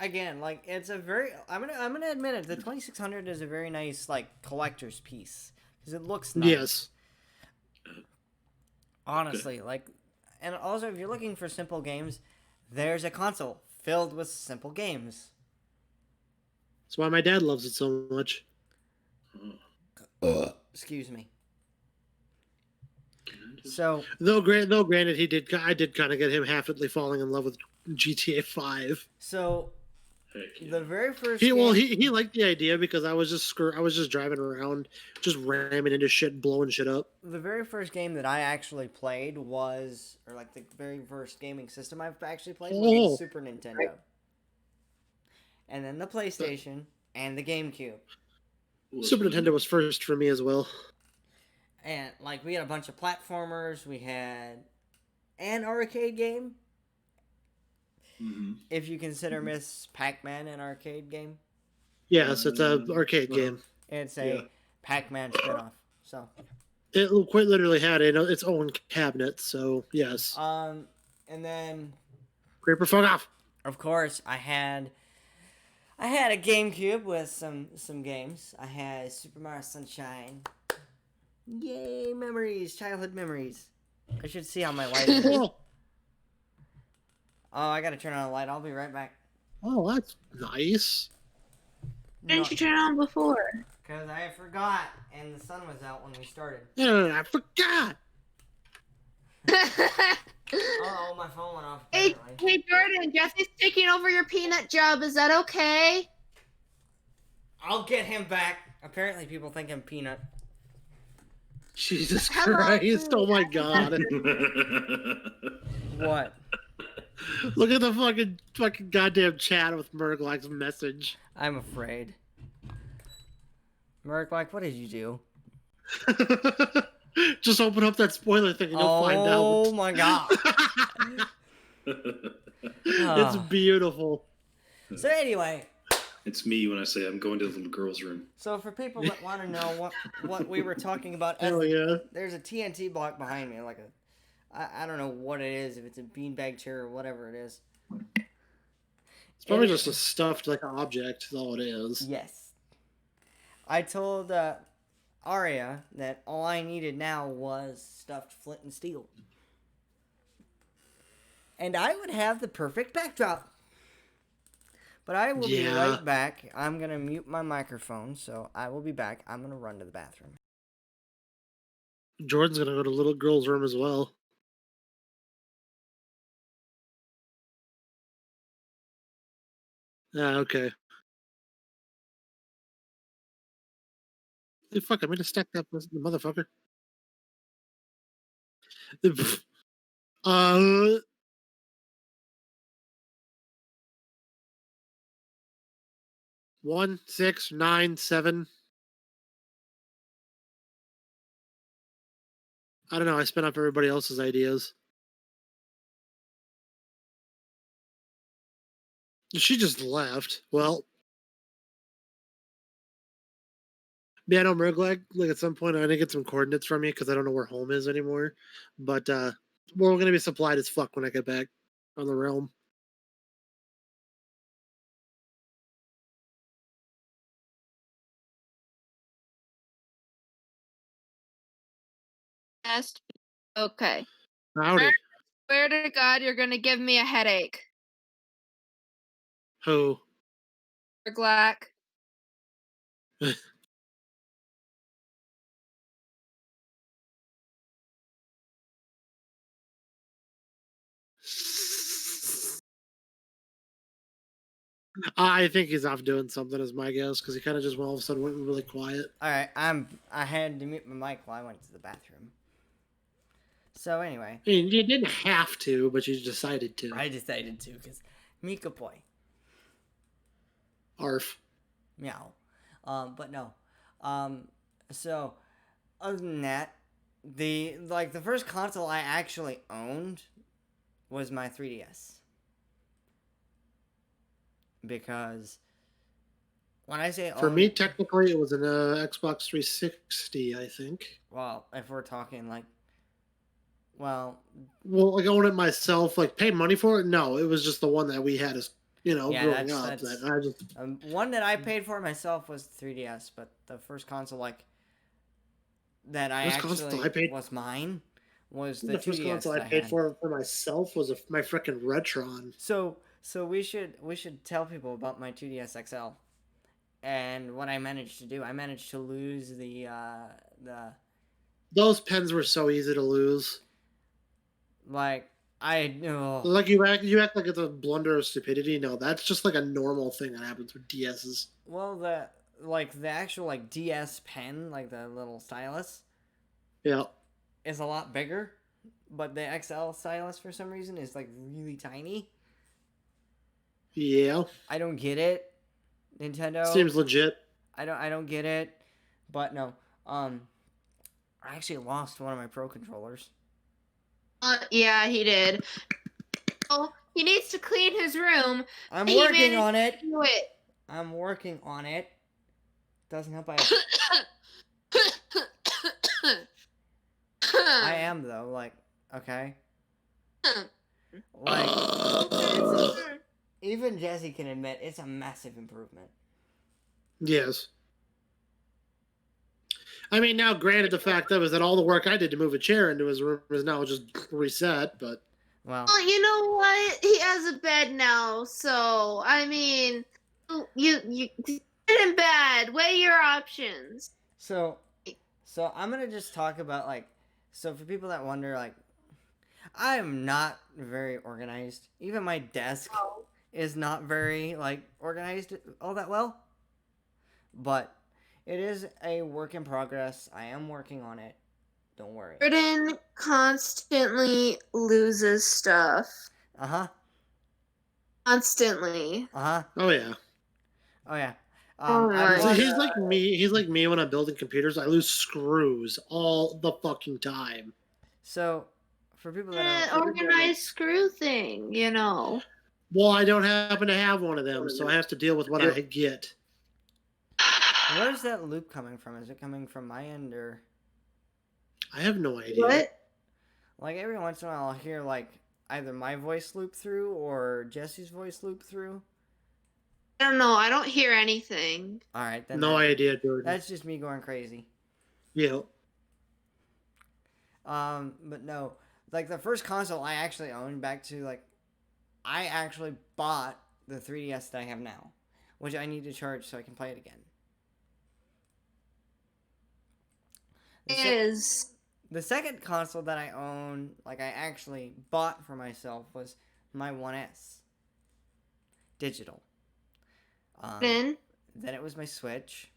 again, like, it's a very... I'm gonna admit it, the 2600 is a very nice, like, collector's piece. Because it looks nice. Yes. Honestly, like, and also if you're looking for simple games, there's a console filled with simple games. That's why my dad loves it so much. Excuse me. Can I just- So, Though granted, I did kind of get him halfway falling in love with GTA 5. so Heck yeah. The very first He liked the idea because I was just driving around, just ramming into shit, blowing shit up. The very first game that I actually played was, or like the very first gaming system I've actually played was the Super Nintendo. And then the PlayStation and the GameCube. Super Nintendo was first for me as well. And like we had a bunch of platformers, we had an arcade game. Mm-hmm. If you consider Miss Pac-Man an arcade game. Yes, it's an arcade game. It's a Pac-Man spinoff. So it quite literally had its own cabinet. So yes. And then. Creeper, fuck off. Of course, I had a GameCube with some games. I had Super Mario Sunshine. Yay, memories, childhood memories. I should see how my light is. Oh, I gotta turn on a light. I'll be right back. Oh, that's nice. Why didn't you turn it on before? Because I forgot, and the sun was out when we started. Yeah, I forgot. Oh, my phone went off. Hey, Jordan, Jesse's taking over your peanut job. Is that okay? I'll get him back. Apparently, people think I'm Peanut. Jesus Christ! Oh my God! What? Look at the fucking goddamn chat with Murglag's message. I'm afraid. Murglag, what did you do? Just open up that spoiler thing and you'll find out. Oh my God. It's beautiful. So anyway. It's me when I say I'm going to the little girl's room. So for people that want to know what we were talking about, there's a TNT block behind me, like I don't know what it is, if it's a beanbag chair or whatever it is. It's probably just a stuffed like object, is all it is. Yes. I told Arya that all I needed now was stuffed flint and steel. And I would have the perfect backdrop. But I will be right back. I'm going to mute my microphone, so I will be back. I'm going to run to the bathroom. Jordan's going to go to little girl's room as well. Ah, okay. Hey, fuck, I meant to stack that motherfucker. One, 6, 9, 7. I don't know. I spent up everybody else's ideas. She just left. Well, yeah, I know Murglag. Like at some point, I need to get some coordinates from you because I don't know where home is anymore. But we're gonna be supplied as fuck when I get back on the realm. Okay. Howdy. Swear to God, you're gonna give me a headache. Who? Murglag. I think he's off doing something, is my guess, because he kind of just all of a sudden went really quiet. All right, I had to mute my mic while I went to the bathroom. So anyway, I mean, you didn't have to, but you decided to. I decided to because Mika boy. Arf. Meow. But no. So other than that, the first console I actually owned was my 3DS. Because when I say for me, technically, it was an Xbox 360, I think. Well, if we're talking like, well, like own it myself, like pay money for it. No, it was just the one that we had as growing up. One that I paid for myself was 3DS, but the first console that I actually was mine was the 2DS. First console I paid for myself was my freaking Retron. So we should tell people about my 2DS XL, and what I managed to do. I managed to lose the. Those pens were so easy to lose. Like I know. Like you act like it's a blunder of stupidity. No, that's just like a normal thing that happens with DSs. Well, the actual like DS pen, like the little stylus, Yeah. is a lot bigger, but the XL stylus for some reason is like really tiny. Yeah. I don't get it, Nintendo. Seems legit. I don't get it, but no. I actually lost one of my Pro controllers. Yeah, he did. Oh, he needs to clean his room. I'm working on it. Do it. I'm working on it. Doesn't help. I am though. Like, okay. Like, even Jesse can admit it's a massive improvement. Yes. I mean, now granted, the fact of is that all the work I did to move a chair into his room is now just reset, but... Well, you know what? He has a bed now, so, I mean, you good and bad. Weigh your options. So I'm going to just talk about, like, so for people that wonder, like, I am not very organized. Even my desk is not very, like, organized all that well. But it is a work in progress. I am working on it. Don't worry. Jordan constantly loses stuff. Uh-huh. Constantly. Uh-huh. Oh, yeah. Oh, yeah. He's like me. He's like me when I'm building computers. I lose screws all the fucking time. So, for people that organized screw thing, you know. Well, I don't happen to have one of them, so I have to deal with what I get. Where's that loop coming from? Is it coming from my end or? I have no idea. What? Like every once in a while, I'll hear like either my voice loop through or Jesse's voice loop through. I don't know. I don't hear anything. All right, then. No idea, Jordan. That's just me going crazy. Yeah. But no, like the first console I actually owned back to like, I actually bought the 3DS that I have now, which I need to charge so I can play it again. The second console that I own, like I actually bought for myself, was my 1S. Digital. Then it was my Switch.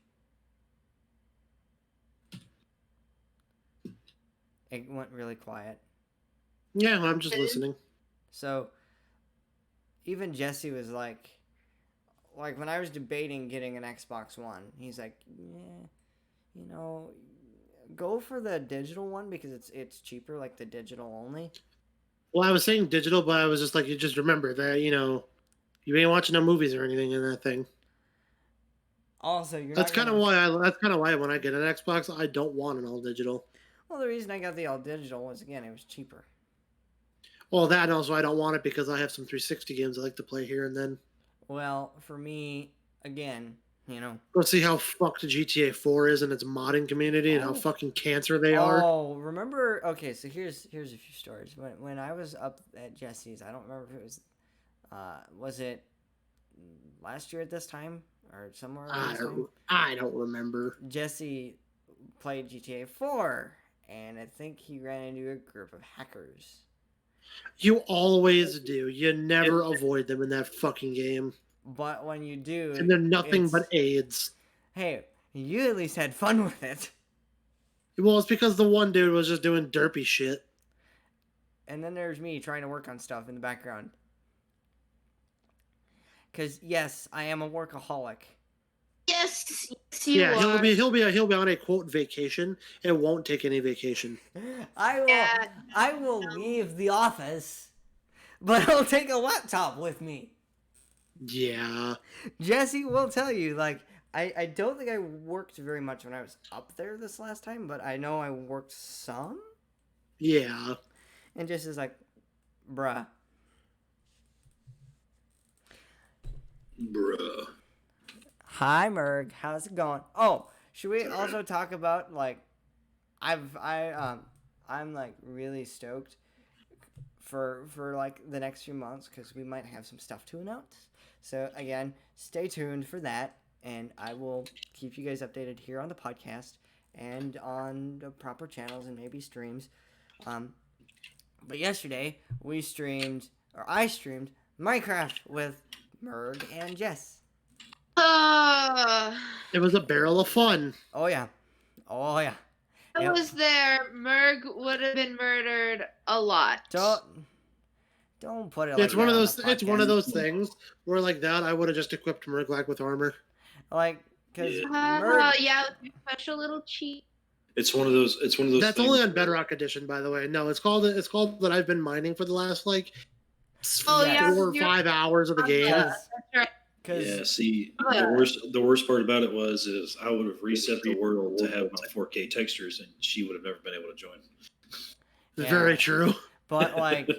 It went really quiet. Yeah, I'm just listening. So, even Jesse was like when I was debating getting an Xbox One, he's like, yeah, you know, go for the digital one because it's cheaper, like the digital only. Well, I was saying digital, but I was just like, you just remember that, you know, you ain't watching no movies or anything in that thing. Also, that's kind of why when I get an Xbox, I don't want an all digital. Well, the reason I got the all digital was again it was cheaper. Well, that and also I don't want it because I have some 360 games I like to play here and then. Well, for me, again, you know. Let's see how fucked GTA 4 is in its modding community and how fucking cancer they are. Oh, remember? Okay, so here's a few stories. When I was up at Jesse's, I don't remember if it was it last year at this time or somewhere around I don't remember. Jesse played GTA 4, and I think he ran into a group of hackers. You always do. You never avoid them in that fucking game. But when you do... And they're nothing but AIDS. Hey, you at least had fun with it. Well, it's because the one dude was just doing derpy shit. And then there's me trying to work on stuff in the background. Because, yes, I am a workaholic. Yes, you are. He'll be on a quote vacation. It won't take any vacation. I will leave the office, but I'll take a laptop with me. Yeah. Jesse will tell you, like, I don't think I worked very much when I was up there this last time, but I know I worked some. Yeah. And Jesse's like, bruh. Hi, Merg. How's it going? Oh, should we also talk about like, I'm like really stoked for like the next few months because we might have some stuff to announce. So again, stay tuned for that, and I will keep you guys updated here on the podcast and on the proper channels and maybe streams. But yesterday I streamed Minecraft with Merg and Jess. It was a barrel of fun. Oh yeah. I was there. Merg would have been murdered a lot. Don't put it. It's one of those. It's one of those things where, like that, I would have just equipped Merg with armor. Like, because special little cheat. It's one of those. That's only on Bedrock Edition, by the way. No, it's called that I've been mining for the last 4 or 5 hours of the game. That's right. Yeah, see, the worst part about it is I would have reset the world to have my 4K textures, and she would have never been able to join. Yeah. Very true. But like,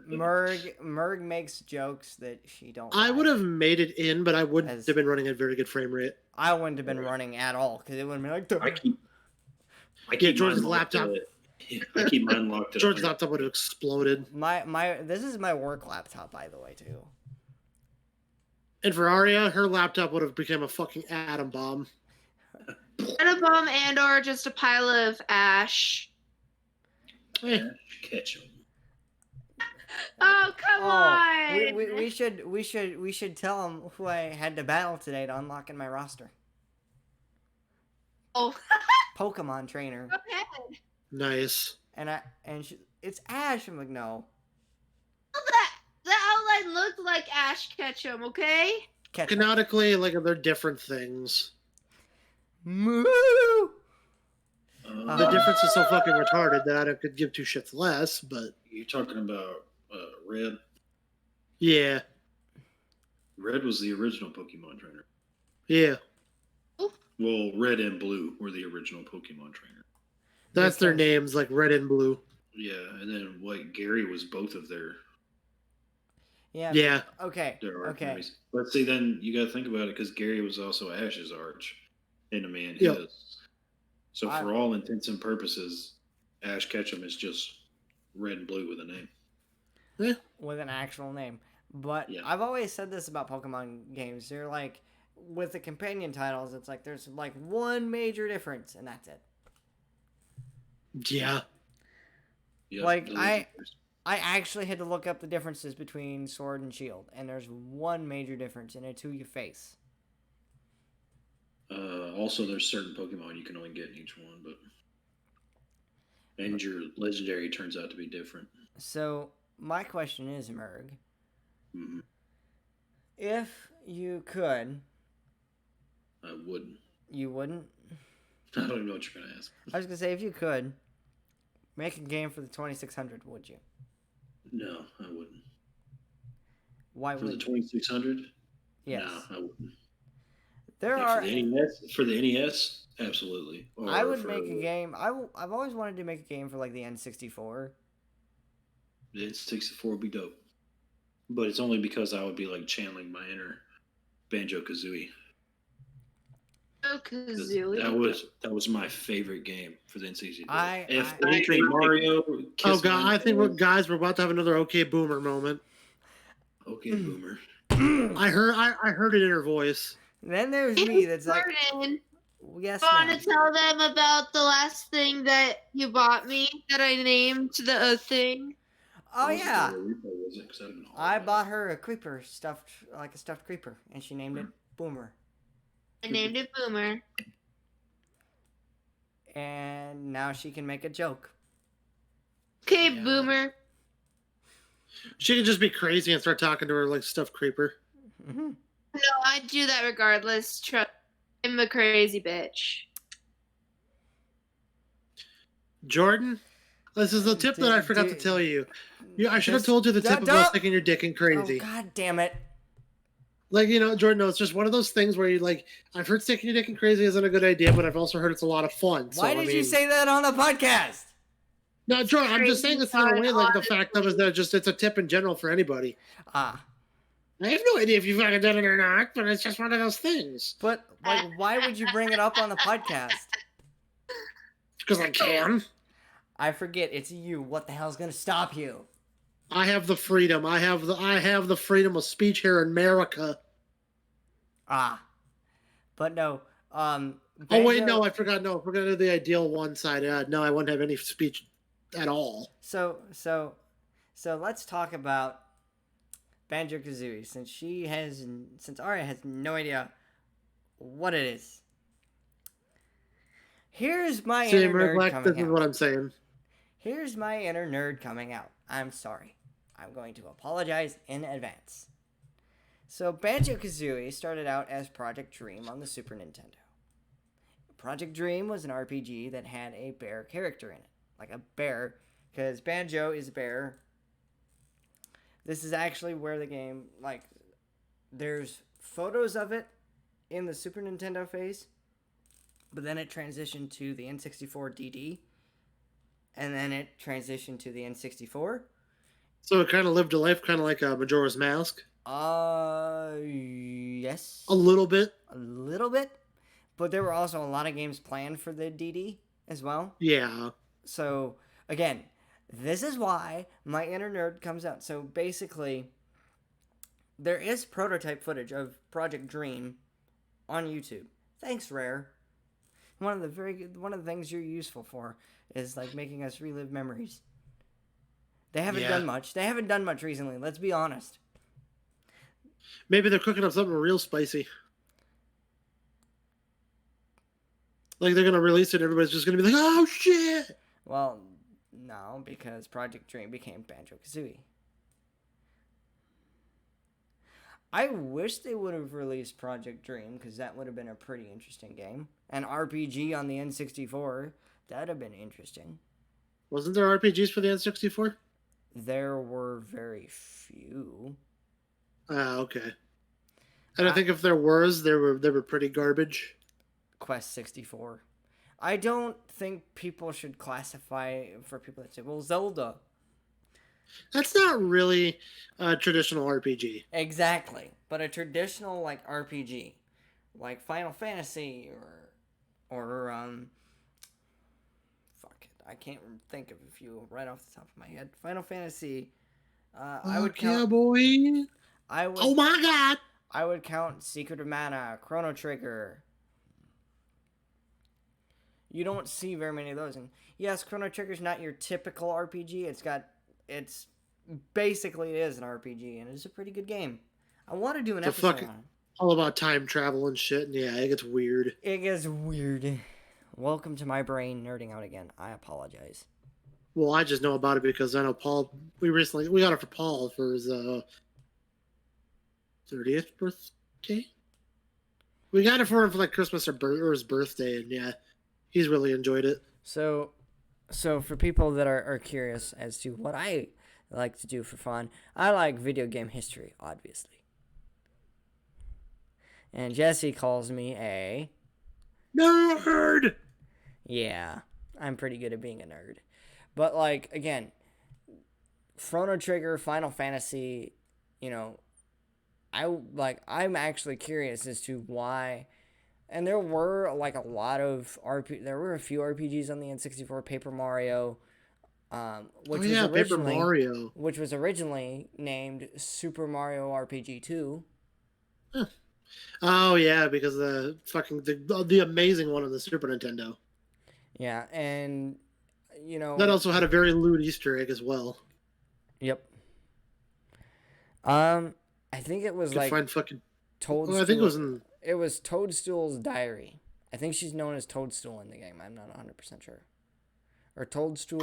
Merg makes jokes that she don't. I would have made it in, but I wouldn't have been running at a very good frame rate. I wouldn't have been running at all because it would have been like. I keep George's laptop. I keep mine locked. George's laptop would have exploded. This is my work laptop, by the way, too. And for Arya, her laptop would have become a fucking atom bomb. Atom bomb and/or just a pile of ash. Ketchup. Oh, come on! We should tell them who I had to battle today to unlock in my roster. Oh. Pokemon trainer. Go ahead. Nice. It's Ash. I'm like, no. The outline looked like Ash Ketchum, okay? Canonically, they're different things. Moo! The difference is so fucking retarded that I could give two shits less, but... You're talking about Red? Yeah. Red was the original Pokemon trainer. Yeah. Well, Red and Blue were the original Pokemon trainer. That's their names, like Red and Blue. Yeah, and then Gary was both of their... Yeah. Okay. Okay. But see, then you got to think about it because Gary was also Ash's arch, and a man his. So for all intents and purposes, Ash Ketchum is just Red and Blue with a name. Yeah. With an actual name. But I've always said this about Pokemon games. They're like, with the companion titles, it's like there's like one major difference, and that's it. Yeah. Like, I actually had to look up the differences between Sword and Shield, and there's one major difference, and it's who you face. Also, there's certain Pokemon you can only get in each one, and your legendary turns out to be different. So, my question is, Merg, mm-hmm. If you could... I wouldn't. You wouldn't? I don't even know what you're going to ask. I was going to say, if you could make a game for the 2600, would you? No, I wouldn't. Why would the 2600? Yes. No, I wouldn't. For the NES, absolutely. Or I would make a game. I've always wanted to make a game for like the N64. The N64 would be dope, but it's only because I would be like channeling my inner Banjo-Kazooie. That was my favorite game for the N64. If anything, Mario. Oh god, I think we're about to have another OK Boomer moment. OK Boomer. I heard it in her voice. Then there's me. That's like, yes. I want to tell them about the last thing that you bought me that I named the thing. Oh yeah. I bought her a creeper stuffed creeper, and she named it Boomer. I named it Boomer. And now she can make a joke. Okay, yeah. Boomer. She can just be crazy and start talking to her like stuffed creeper. Mm-hmm. No, I'd do that regardless. I'm a crazy bitch. Jordan, this is the tip that I forgot to tell you. I should have told you the tip about sticking your dick in crazy. Oh, God damn it. Like, Jordan, no, it's just one of those things where I've heard sticking your dick in crazy isn't a good idea, but I've also heard it's a lot of fun. Why did you say that on the podcast? No, Jordan, I'm just saying this in a way, like the fact of it is that it's a tip in general for anybody. I have no idea if you've ever done it or not, but it's just one of those things. But, why would you bring it up on the podcast? Because I can. I forget, it's you. What the hell's going to stop you? I have the freedom. I have the freedom of speech here in America. But no. Oh, wait, no, I forgot. No, if we're going to do the ideal one side, no, I wouldn't have any speech at all. So So let's talk about Banjo-Kazooie, since Aria has no idea what it is. Here's my inner nerd coming this is out. what I'm saying. Here's my inner nerd coming out. I'm sorry. I'm going to apologize in advance. So Banjo-Kazooie started out as Project Dream on the Super Nintendo. Project Dream was an RPG that had a bear character in it. Like a bear, because Banjo is a bear. This is actually where the game, like, there's photos of it in the Super Nintendo phase, but then it transitioned to the N64 DD, and then it transitioned to the N64. So it kind of lived a life kind of like a Majora's Mask? Yes. A little bit. A little bit. But there were also a lot of games planned for the DD as well. Yeah. So, again, this is why my inner nerd comes out. So, basically, there is prototype footage of Project Dream on YouTube. Thanks, Rare. One of the things you're useful for is, like, making us relive memories. They haven't done much. They haven't done much recently, let's be honest. Maybe they're cooking up something real spicy. Like, they're going to release it, everybody's just going to be like, oh, shit! Well, no, because Project Dream became Banjo-Kazooie. I wish they would have released Project Dream, because that would have been a pretty interesting game. An RPG on the N64, that would have been interesting. Wasn't there RPGs for the N64? There were very few. Okay. And I think if there was, they were pretty garbage. Quest 64. I don't think people should classify for people that say, well, Zelda. That's not really a traditional RPG. Exactly. But a traditional, like, RPG. Like Final Fantasy or fuck it. I can't think of a few right off the top of my head. Final Fantasy. I would count. Yeah, boy. Oh my god! I would count Secret of Mana, Chrono Trigger. You don't see very many of those. And yes, Chrono Trigger's not your typical RPG. It's basically it is an RPG, and it's a pretty good game. I want to do an episode on it. All about time travel and shit, and yeah, it gets weird. It gets weird. Welcome to my brain nerding out again. I apologize. Well, I just know about it because I know Paul. We got it for Paul for his 30th birthday. We got it for him for like Christmas or his birthday, and yeah, he's really enjoyed it. So for people that are curious as to what I like to do for fun, I like video game history, obviously. And Jesse calls me a nerd. Yeah, I'm pretty good at being a nerd. But, like, again, Chrono Trigger, Final Fantasy, you know, I'm actually curious as to why. And there were, like, a few RPGs on the N64, Paper Mario, Paper Mario, which was originally named Super Mario RPG 2. Huh. Oh yeah, because the amazing one on the Super Nintendo. Yeah, and you know that also had a very lewd Easter egg as well. Yep. I think it was like fucking Toadstool. Well, I think it was Toadstool's diary. I think she's known as Toadstool in the game. I'm not 100% sure. Or Toadstool.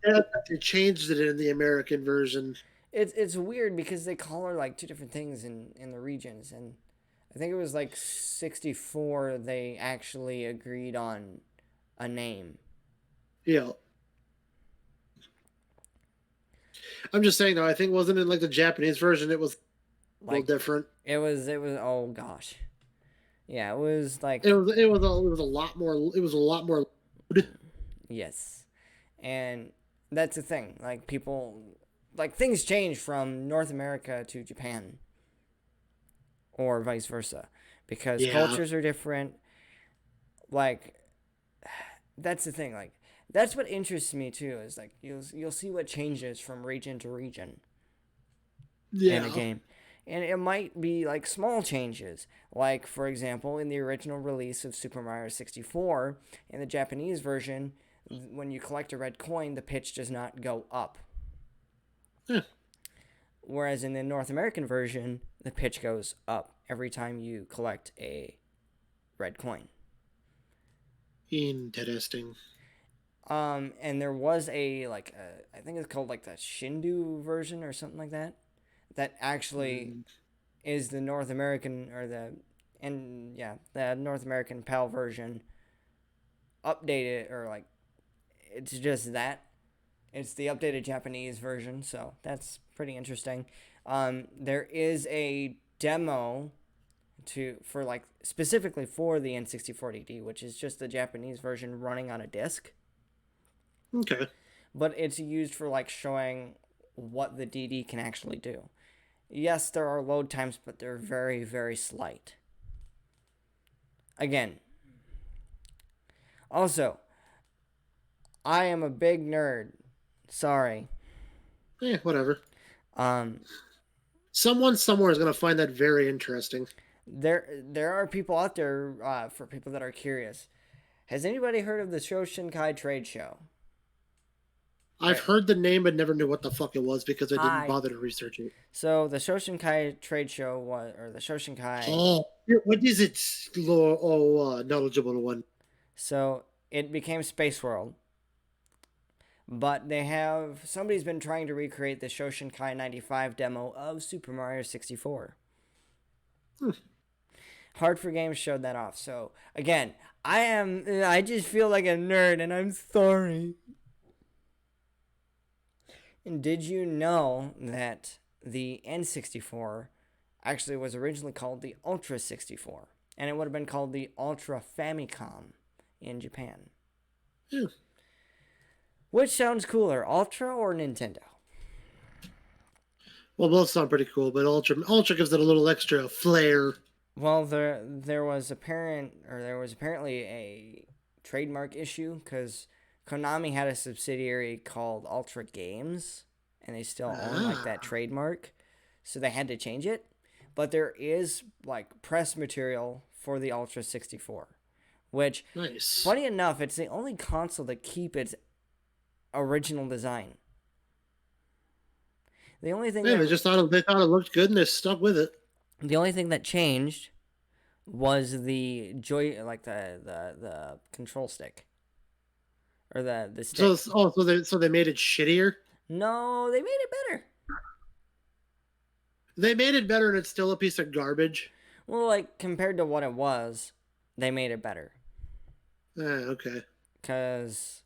They changed it in the American version. It's weird because they call her like two different things in the regions, and I think it was like 64 they actually agreed on a name. Yeah. I'm just saying though, I think wasn't it like the Japanese version it was a little different. It was oh gosh. Yeah, it was like it was a lot more Yes. And that's the thing. Like people like things change from North America to Japan. Or vice versa. Because cultures are different. Like that's the thing. Like that's what interests me too, is like you'll see what changes from region to region in the game. And it might be like small changes. Like, for example, in the original release of Super Mario 64, in the Japanese version, when you collect a red coin, the pitch does not go up. Yeah. Whereas in the North American version, the pitch goes up every time you collect a red coin. Interesting. And there was I think it's called like the Shindu version or something like that. That actually is the North American the North American PAL version updated, or like it's just that. It's the updated Japanese version, so that's pretty interesting. There is a demo for like specifically for the N64DD, which is just the Japanese version running on a disc. Okay. But it's used for like showing what the DD can actually do. Yes, there are load times, but they're very, very slight. Again. Also, I am a big nerd. Sorry. Whatever. Someone somewhere is going to find that very interesting. There are people out there, for people that are curious. Has anybody heard of the Shoshinkai trade show? I've heard the name but never knew what the fuck it was because I didn't bother to research it. So the Shoshinkai trade show or the Shoshinkai... Oh, what is it? Knowledgeable one. So it became Space World. But somebody's been trying to recreate the Shoshinkai 95 demo of Super Mario 64. Hard for Games showed that off. So again, I just feel like a nerd and I'm sorry. And did you know that the N64 actually was originally called the Ultra 64? And it would have been called the Ultra Famicom in Japan. Which sounds cooler, Ultra or Nintendo? Well, both sound pretty cool, but Ultra gives it a little extra flair. Well, there was apparently a trademark issue because Konami had a subsidiary called Ultra Games, and they still own like that trademark, so they had to change it. But there is like press material for the Ultra 64, which, nice. Funny enough, it's the only console that keep its original design. The only thing they thought it looked good and they stuck with it. The only thing that changed was the the control stick. Or the stick. So they made it shittier? No, they made it better. They made it better and it's still a piece of garbage? Well, like, compared to what it was, they made it better. Okay. Because...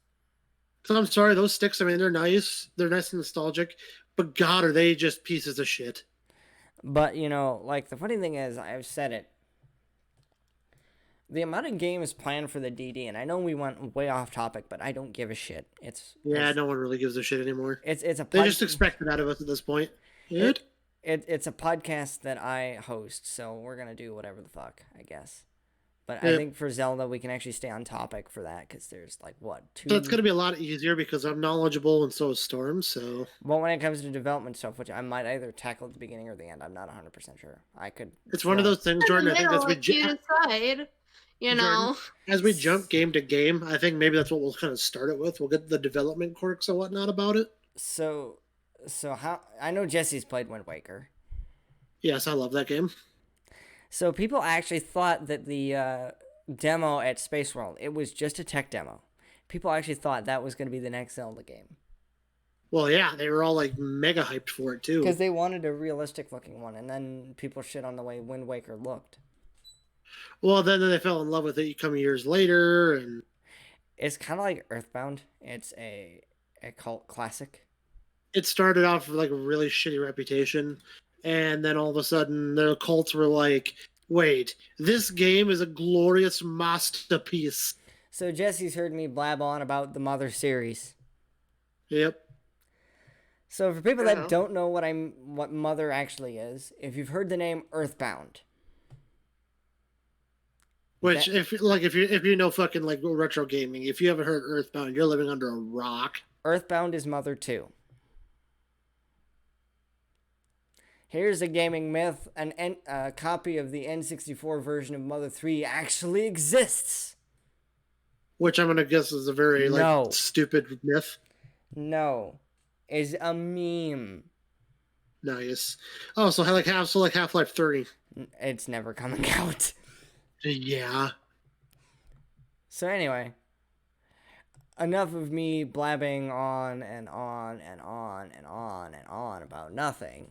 So I'm sorry, those sticks, I mean, they're nice. They're nice and nostalgic. But God, are they just pieces of shit. But, like, the funny thing is, I've said it. The amount of games planned for the DD, and I know we went way off topic, but I don't give a shit. No one really gives a shit anymore. They just expect it out of us at this point. It's a podcast that I host, so we're gonna do whatever the fuck, I guess. But I think for Zelda, we can actually stay on topic for that, because there's, like, two... So it's going to be a lot easier, because I'm knowledgeable, and so is Storm, so... Well, when it comes to development stuff, which I might either tackle at the beginning or the end, I'm not 100% sure. I could... It's one of those things, Jordan, I think as we... decide, Jordan, as we jump game to game, I think maybe that's what we'll kind of start it with. We'll get the development quirks and whatnot about it. So how... I know Jesse's played Wind Waker. Yes, I love that game. So people actually thought that the demo at Space World, it was just a tech demo. People actually thought that was going to be the next Zelda game. Well, yeah, they were all like mega hyped for it too. Because they wanted a realistic looking one, and then people shit on the way Wind Waker looked. Well, then they fell in love with it come years later, and it's kind of like Earthbound. It's a cult classic. It started off with like a really shitty reputation. And then all of a sudden, the cults were like, wait, this game is a glorious masterpiece. So Jesse's heard me blab on about the Mother series. Yep. So for people that don't know what Mother actually is, if you've heard the name Earthbound. Which, if you know fucking like retro gaming, if you haven't heard Earthbound, you're living under a rock. Earthbound is Mother 2. Here's a gaming myth. A copy of the N64 version of Mother 3 actually exists. Which I'm going to guess is a very stupid myth. No. Is a meme. Nice. Oh, so Half-Life 3. It's never coming out. Yeah. So anyway, enough of me blabbing on and on and on and on and on about nothing.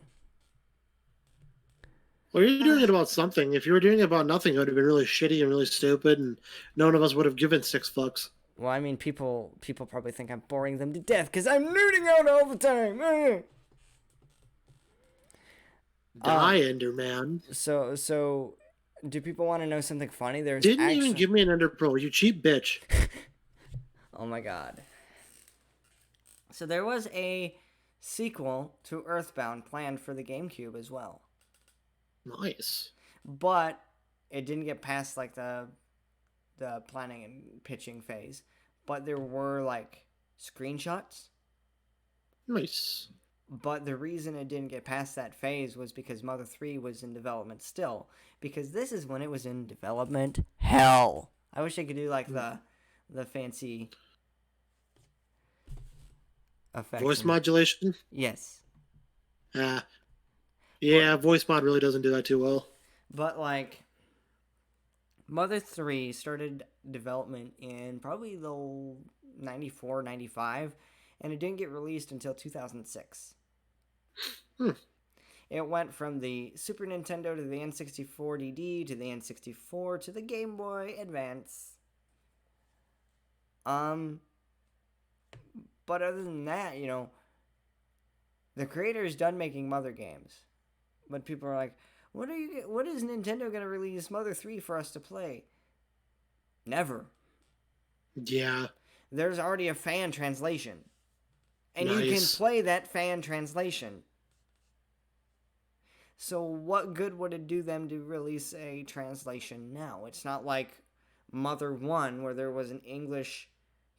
Well, you're doing it about something. If you were doing it about nothing, it would have been really shitty and really stupid, and none of us would have given 6 fucks. Well, I mean, people probably think I'm boring them to death because I'm nerding out all the time. Die, Enderman. So, do people want to know something funny? Didn't even give me an Ender Pearl, you cheap bitch. Oh my god. So there was a sequel to Earthbound planned for the GameCube as well. Nice. But it didn't get past like the planning and pitching phase. But there were like screenshots. Nice. But the reason it didn't get past that phase was because Mother 3 was in development still. Because this is when it was in development hell. I wish I could do like the fancy effect. Voice modulation? Yes. Yeah, voice mod really doesn't do that too well. But like Mother 3 started development in probably the 94, 95, and it didn't get released until 2006. It went from the Super Nintendo to the N64 DD to the N64 to the Game Boy Advance. But other than that, you know, the creator is done making Mother games. But people are like, what is Nintendo going to release Mother 3 for us to play? Never. Yeah. There's already a fan translation. And you can Nice. play that fan translation. So what good would it do them to release a translation now? It's not like Mother 1 where there was an English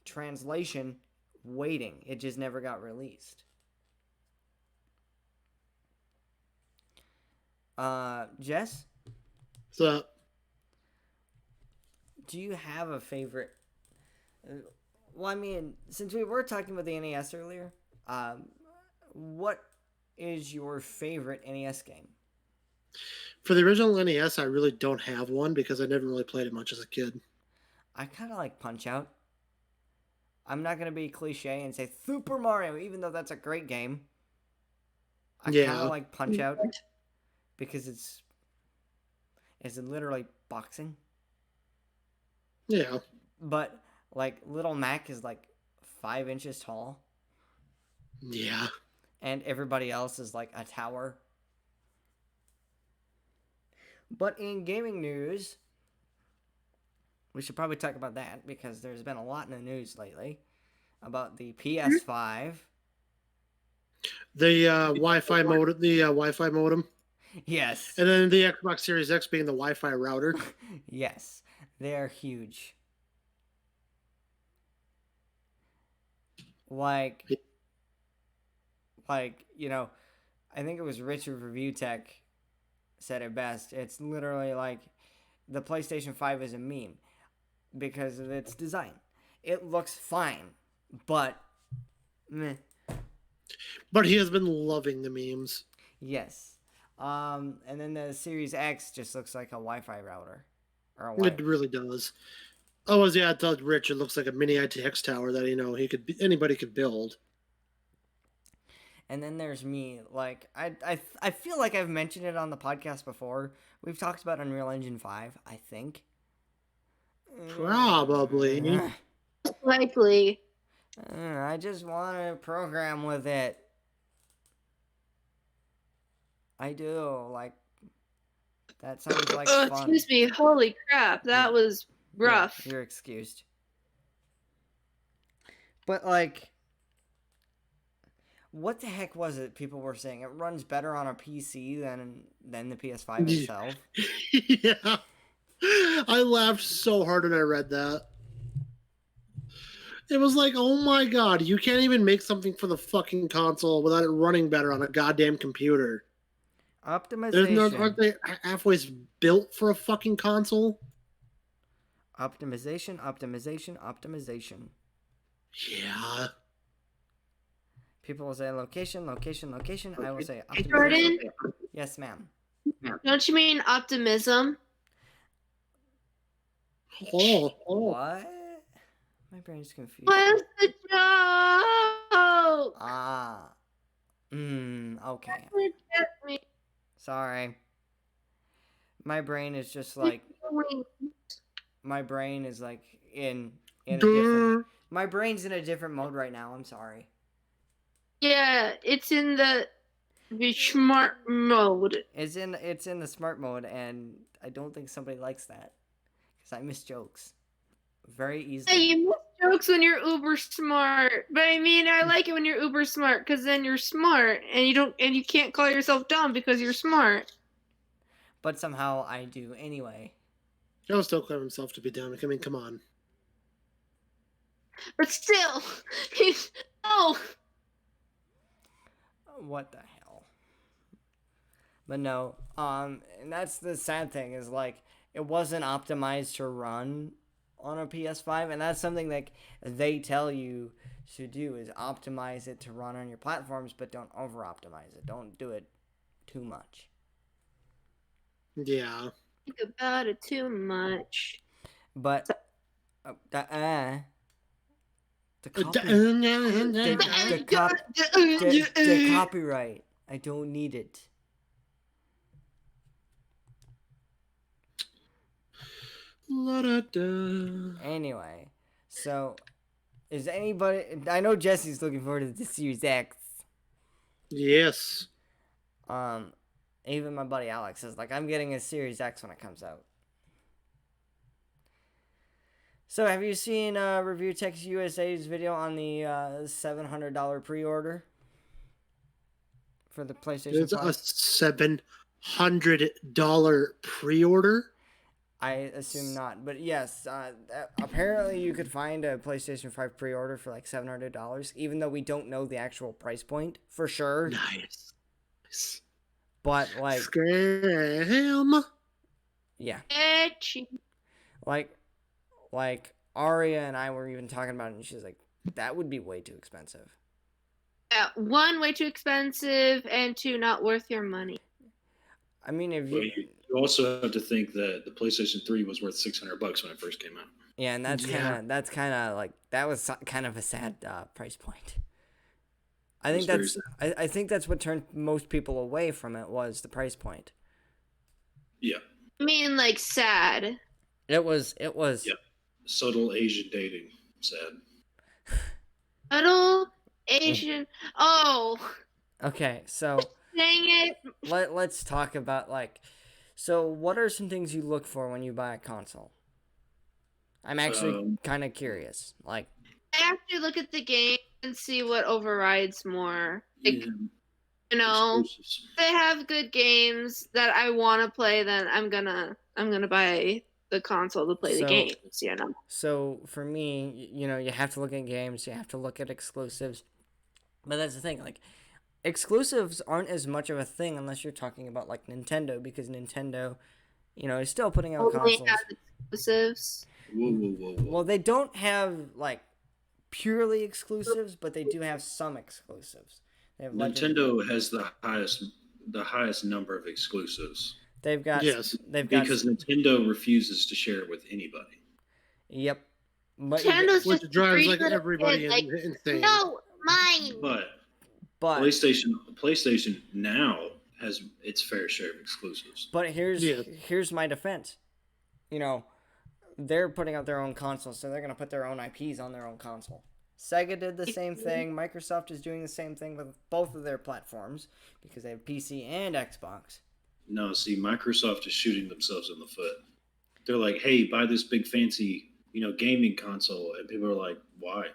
translation waiting. It just never got released. Jess? So, Do you have a favorite? Well, I mean, since we were talking about the NES earlier, what is your favorite NES game? for the original NES, I really don't have one because I never really played it much as a kid. I kind of like Punch-Out. I'm not going to be cliche and say Super Mario, even though that's a great game. I kind Yeah. of like Punch-Out because it's literally boxing. Yeah. But, like, Little Mac is, like, 5 inches tall. Yeah. And everybody else is, like, a tower. But in gaming news, we should probably talk about that because there's been a lot in the news lately about the PS5. The Wi-Fi modem. Yes. And then the Xbox Series X being the Wi-Fi router. Yes. They are huge. Like, you know, I think it was Richard Review Tech said it best. It's literally like the PlayStation 5 is a meme because of its design. It looks fine, but meh. But he has been loving the memes. Yes. And then the Series X just looks like a Wi-Fi router. Or a It really does. Oh, yeah, I thought Rich, it looks like a mini ITX tower that, anybody could build. And then there's me. Like, I feel like I've mentioned it on the podcast before. We've talked about Unreal Engine 5, I think. Probably. Likely. I just want to program with it. I do. Like, that sounds like Oh, fun. excuse me. Holy crap. That was rough. Yeah, you're excused. But, like, what the heck was it people were saying? It runs better on a PC than the PS5 itself. Yeah. I laughed so hard when I read that. It was like, oh my god, you can't even make something for the fucking console without it running better on a goddamn computer. Optimization. Aren't they halfway built for a fucking console? Optimization. Yeah. People will say location, location, location. I will say optimism. Jordan, Yes, ma'am. don't you mean optimism? Oh, What? My brain's confused. What's the joke? Ah. Okay. Get me. Sorry. My brain is just like my brain is like in a different. My brain's in a different mode right now. I'm sorry. Yeah, it's in the smart mode. It's in the smart mode, and I don't think somebody likes that because I miss jokes very easily. Hey, you miss jokes when you're uber smart, but I mean, I like it when you're uber smart because then you're smart, and you can't call yourself dumb because you're smart. But somehow I do anyway. He'll still claim himself to be dumb. I mean, come on. But still, he's no. What the hell? But no, and that's the sad thing is like it wasn't optimized to run on a PS5, and that's something that they tell you to do is optimize it to run on your platforms, but don't over optimize it. Don't do it too much. Yeah. Think about it too much. But the copyright. I don't need it. Anyway, so is anybody? I know Jesse's looking forward to the Series X. Yes. Even my buddy Alex is like, I'm getting a Series X when it comes out. So, have you seen Review Tech USA's video on the $700 pre-order for the PlayStation It's 5? a $700 pre-order? I assume not, but yes, apparently you could find a PlayStation 5 pre-order for like $700, even though we don't know the actual price point for sure. Nice. But like, Scam. yeah, Itchy. like Aria and I were even talking about it, and she's like, that would be way too expensive. Yeah, one, way too expensive, and two, not worth your money. I mean, if But you, you also have to think that the PlayStation 3 was worth $600 when it first came out. yeah, and that's kind of like that was kind of a sad price point. I think I think that's what turned most people away from it was the price point. Yeah. I mean, like, sad. It was. Yeah. Subtle Asian dating. Sad. Subtle Asian. Oh. Okay, so Dang it. let's talk about like, so what are some things you look for when you buy a console? I'm actually kind of curious. Like, I have to look at the game and see what overrides more. Like, Yeah. you know, Exclusives. if they have good games that I want to play, then I'm gonna buy the console to play the games. You know. So for me, you know, you have to look at games, you have to look at exclusives, but that's the thing. Like, exclusives aren't as much of a thing unless you're talking about like Nintendo, because Nintendo, you know, is still putting out Only consoles. has exclusives. Whoa. Well, they don't have like purely exclusives, but they do have some exclusives. They have Nintendo has the highest number of exclusives. They've got because Nintendo refuses to share it with anybody. Yep. But Nintendo's Which just drives like little everybody kid, like, insane. no, mine. But but PlayStation now has its fair share of exclusives. But here's my defense. You know, they're putting out their own console, so they're gonna put their own IPs on their own console. Sega did the same thing. Microsoft is doing the same thing with both of their platforms because they have PC and Xbox. No, see, Microsoft is shooting themselves in the foot. They're like, "Hey, buy this big fancy, gaming console," and people are like, "Why?"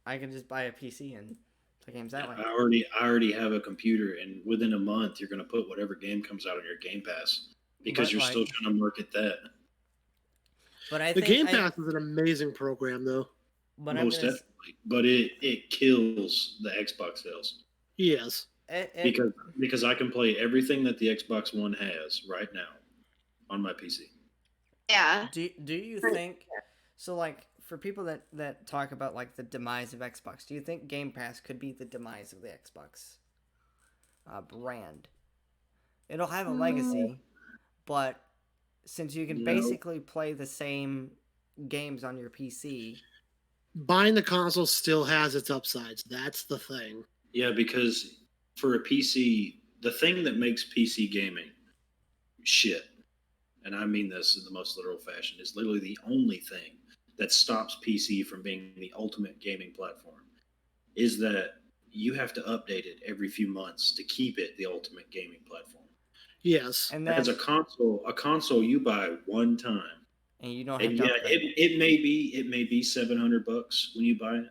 I can just buy a PC and play games that way. I already have a computer, and within a month, you're gonna put whatever game comes out on your Game Pass because you're still trying to market that. But I the think Game Pass is an amazing program, though. But most definitely, but it kills the Xbox sales. Yes. Because I can play everything that the Xbox One has right now on my PC. Yeah. Do you think so? Like, for people that talk about like the demise of Xbox, do you think Game Pass could be the demise of the Xbox brand? It'll have a legacy, but since you can basically play the same games on your PC, buying the console still has its upsides. That's the thing. Yeah, because for a PC, the thing that makes PC gaming shit, and I mean this in the most literal fashion, is literally the only thing that stops PC from being the ultimate gaming platform, is that you have to update it every few months to keep it the ultimate gaming platform. Yes. and As a console you buy one time. And you don't have And to yeah, upgrade it may be $700 when you buy it,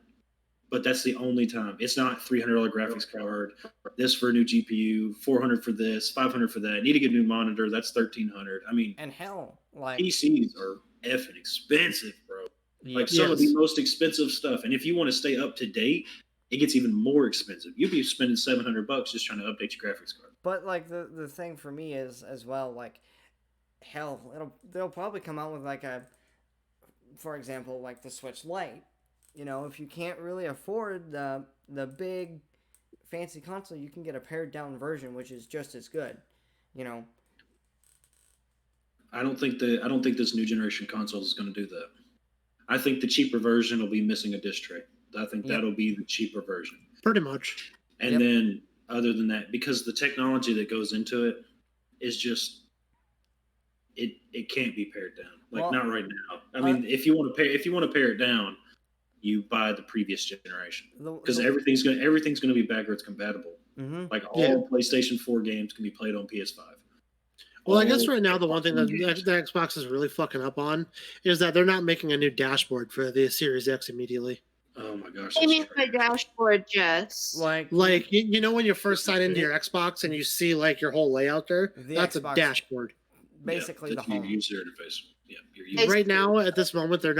but that's the only time. It's not $300 graphics card, this for a new GPU, $400 for this, $500 for that. Need to get a new monitor, that's $1,300. I mean, And hell, like PCs are effing expensive, bro. Like some of the most expensive stuff. And if you want to stay up to date, it gets even more expensive. You'd be spending $700 just trying to update your graphics card. But like the thing for me is as well, like hell, they'll probably come out with like for example, like the Switch Lite. You know, if you can't really afford the big fancy console, you can get a pared down version, which is just as good. You know. I don't think this new generation console is going to do that. I think the cheaper version will be missing a disc tray. I think that'll be the cheaper version. Pretty much. And then other than that, because the technology that goes into it is just it can't be pared down. Like not right now. I mean, if you want to pare it down, you buy the previous generation because everything's gonna be backwards compatible. Mm-hmm. Like all PlayStation 4 games can be played on PS5. Well, I guess right now the one thing that the Xbox is really fucking up on is that they're not making a new dashboard for the Series X immediately. Oh my gosh! I mean, my dashboard, Jess. Like you know when you first sign into your Xbox and you see like your whole layout there, that's Xbox, a dashboard. Basically, the home user interface. Yeah, right now at this moment they're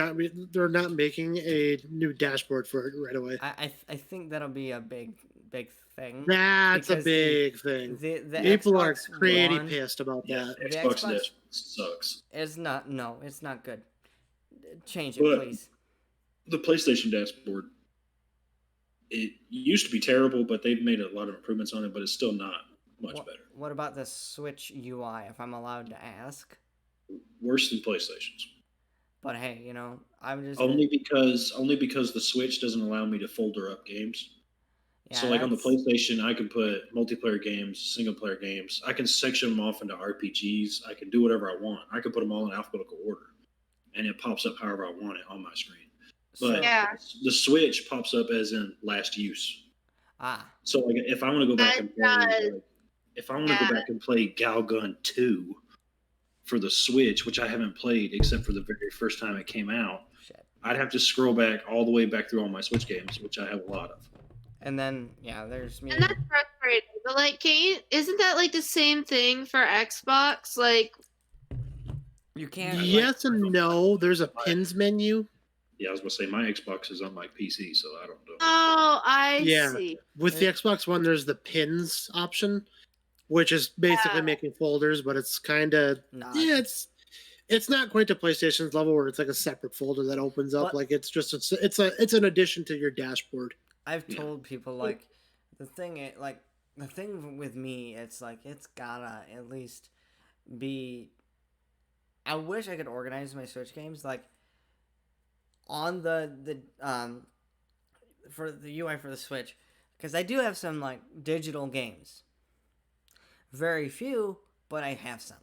not making a new dashboard for it right away. I think that'll be a big thing. That's a big thing. The People Xbox are pretty One, pissed about that. The Xbox dashboard sucks. It's not. No, it's not good. Change it, please. The PlayStation dashboard, it used to be terrible, but they've made a lot of improvements on it, but it's still not much better. What about the Switch UI, if I'm allowed to ask? Worse than PlayStation's. But hey, you know, I'm just only because the Switch doesn't allow me to folder up games. Yeah, so like on the PlayStation, I can put multiplayer games, single player games. I can section them off into RPGs. I can do whatever I want. I can put them all in alphabetical order, and it pops up however I want it on my screen. But the Switch pops up as in last use. So like if I want to go back and play, Galgun 2 for the Switch, which I haven't played except for the very first time it came out, I'd have to scroll back all the way back through all my Switch games, which I have a lot of. And then there's me. And that's frustrating. But like, isn't that like the same thing for Xbox? Like, you can't. Yes and no. There's a pins menu. Yeah, I was gonna say my Xbox is on my PC, so I don't know. Oh, I see. With the Xbox One, there's the pins option, which is basically making folders, but it's kind of it's not quite to PlayStation's level where it's like a separate folder that opens up. Like it's an addition to your dashboard. I've told people like the thing with me, it's like it's gotta at least be. I wish I could organize my Switch games like. On the for the UI for the Switch, because I do have some like digital games. Very few, but I have some.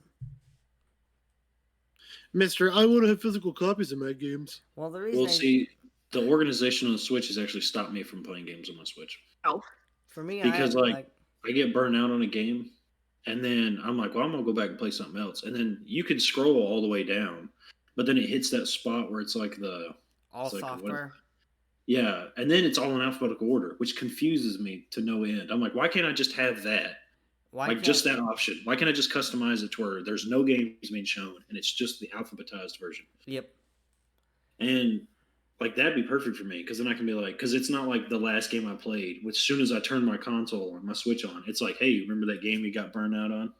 Mister, I want to have physical copies of my games. Well, the reason the organization on the Switch has actually stopped me from playing games on my Switch. Oh, for me, because I get burned out on a game, and then I'm like, well, I'm gonna go back and play something else, and then you can scroll all the way down, but then it hits that spot where it's like all software. Yeah, and then it's all in alphabetical order, which confuses me to no end. I'm like, why can't I just have that? Just that option? Why can't I just customize it to where there's no games being shown and it's just the alphabetized version? Yep. And like that'd be perfect for me because then I can be like, because it's not like the last game I played. As soon as I turn my console or my Switch on, it's like, hey, remember that game you got burned out on?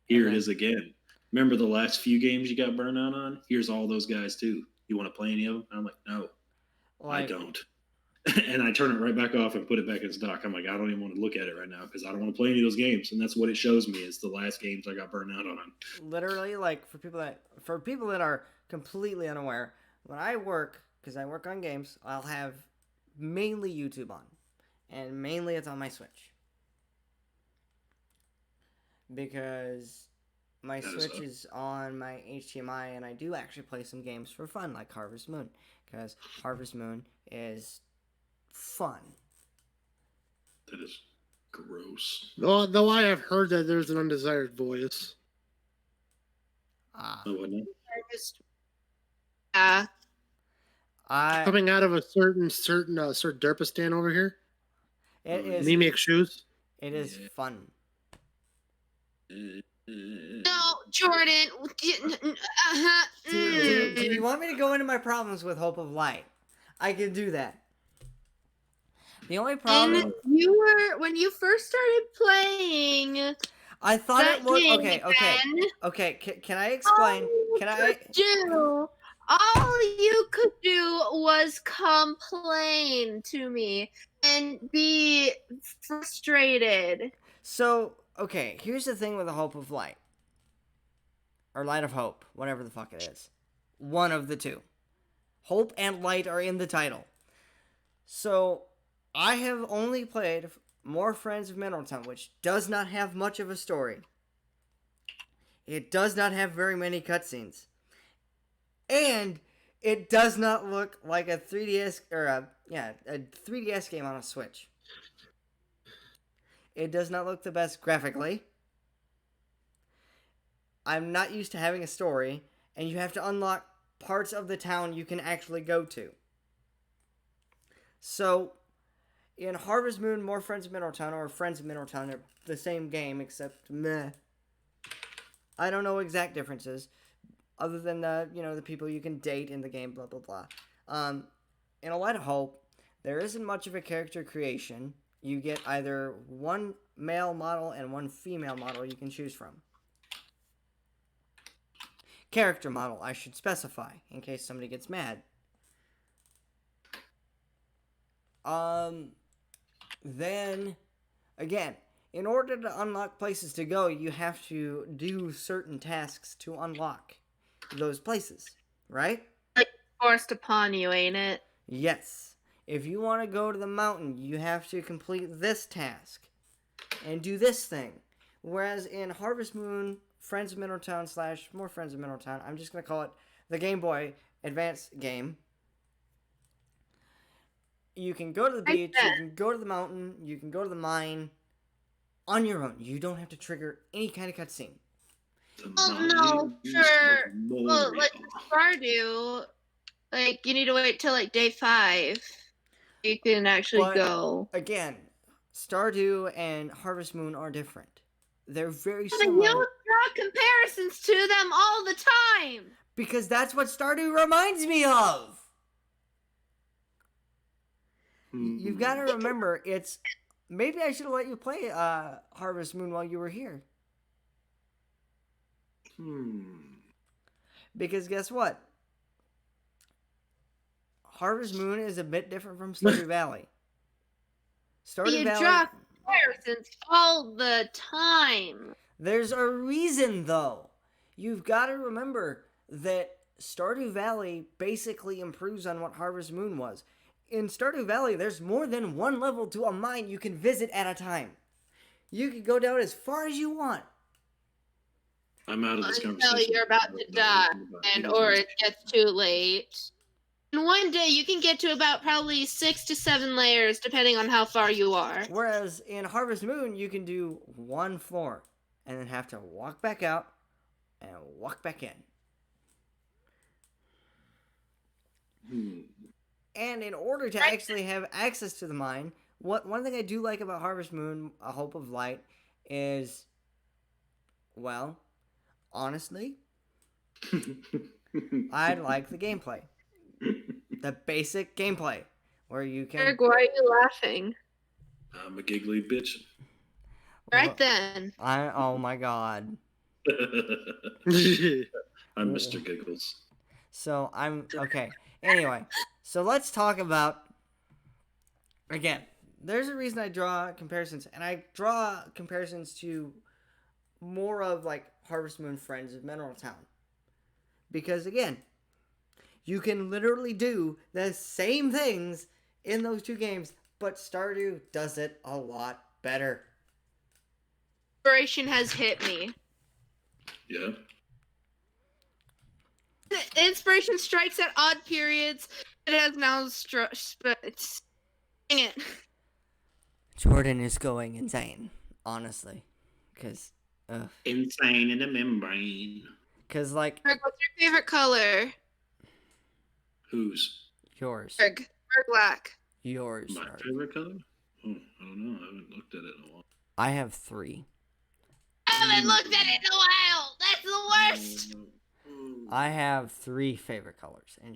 Here it is again. Remember the last few games you got burned out on? Here's all those guys too. You want to play any of them? And I'm like, no. Like, I don't. And I turn it right back off and put it back in stock. I'm like, I don't even want to look at it right now because I don't want to play any of those games. And that's what it shows me is the last games I got burned out on. literally, like for people that are completely unaware, when I work, because I work on games, I'll have mainly YouTube on, and mainly it's on my Switch because my Switch is on my HDMI, and I do actually play some games for fun, like Harvest Moon, because Harvest Moon is fun. That is gross. Though I have heard that there's an undesired voice. Oh, wasn't it? Yeah. Coming out of a certain Sir Derpistan over here. It is. And he makes shoes. It is fun. No, Jordan. Do you want me to go into my problems with Hope of Light? I can do that. The only problem when you first started playing, I thought that it was game, okay. Can I explain? All you could do was complain to me and be frustrated. So, okay, here's the thing with the Hope of Light. Or Light of Hope, whatever the fuck it is. One of the two. Hope and Light are in the title. So, I have only played more Friends of Middletown, which does not have much of a story. It does not have very many cutscenes. And it does not look like a 3DS or a 3DS game on a Switch. It does not look the best graphically. I'm not used to having a story, and you have to unlock parts of the town you can actually go to. So, in Harvest Moon, More Friends of Middletown, or Friends of Middletown, are the same game, except meh. I don't know exact differences, other than the people you can date in the game, blah blah blah. In A Light of Hope, there isn't much of a character creation. You get either one male model and one female model you can choose from. Character model, I should specify, in case somebody gets mad. Then, again, in order to unlock places to go, you have to do certain tasks to unlock those places, right? Forced upon you, ain't it? Yes. If you want to go to the mountain, you have to complete this task and do this thing. Whereas in Harvest Moon, Friends of Middletown / More Friends of Middletown, I'm just going to call it the Game Boy Advance game. You can go to the beach, you can go to the mountain, you can go to the mine on your own. You don't have to trigger any kind of cutscene. Oh no, sure. Well, like Stardew, like you need to wait till like day 5. You can actually go. Again, Stardew and Harvest Moon are different. They're very But similar. you draw comparisons to them all the time. Because that's what Stardew reminds me of. You've got to remember, it's... Maybe I should have let you play Harvest Moon while you were here. Because guess what? Harvest Moon is a bit different from Stardew Valley. You draw comparisons all the time. There's a reason, though. You've got to remember that Stardew Valley basically improves on what Harvest Moon was. In Stardew Valley, there's more than one level to a mine you can visit at a time. You can go down as far as you want. I'm out of this conversation. Until you're about to die, or it gets too late. And one day you can get to about probably 6 to 7 layers, depending on how far you are. Whereas in Harvest Moon, you can do one floor, and then have to walk back out, and walk back in. And in order to actually have access to the mine, one thing I do like about Harvest Moon, A Hope of Light, is, well, honestly, I like the gameplay. The basic gameplay, where you can... Eric, why are you laughing? I'm a giggly bitch. Right then. Oh my god. I'm Mr. Giggles. So, okay. Anyway, So let's talk about, again, there's a reason I draw comparisons, and I draw comparisons to more of like Harvest Moon Friends of Mineral Town. Because again, you can literally do the same things in those two games, but Stardew does it a lot better. Inspiration has hit me. Yeah. Inspiration strikes at odd periods. It has now dang it. Jordan is going insane, honestly, because Insane in the membrane. Because like, Greg, what's your favorite color? Whose? Yours. Greg black. Yours. My favorite color? Oh, I don't know. I haven't looked at it in a while. I have 3. I haven't looked at it in a while. That's the worst. I have 3 favorite colors, and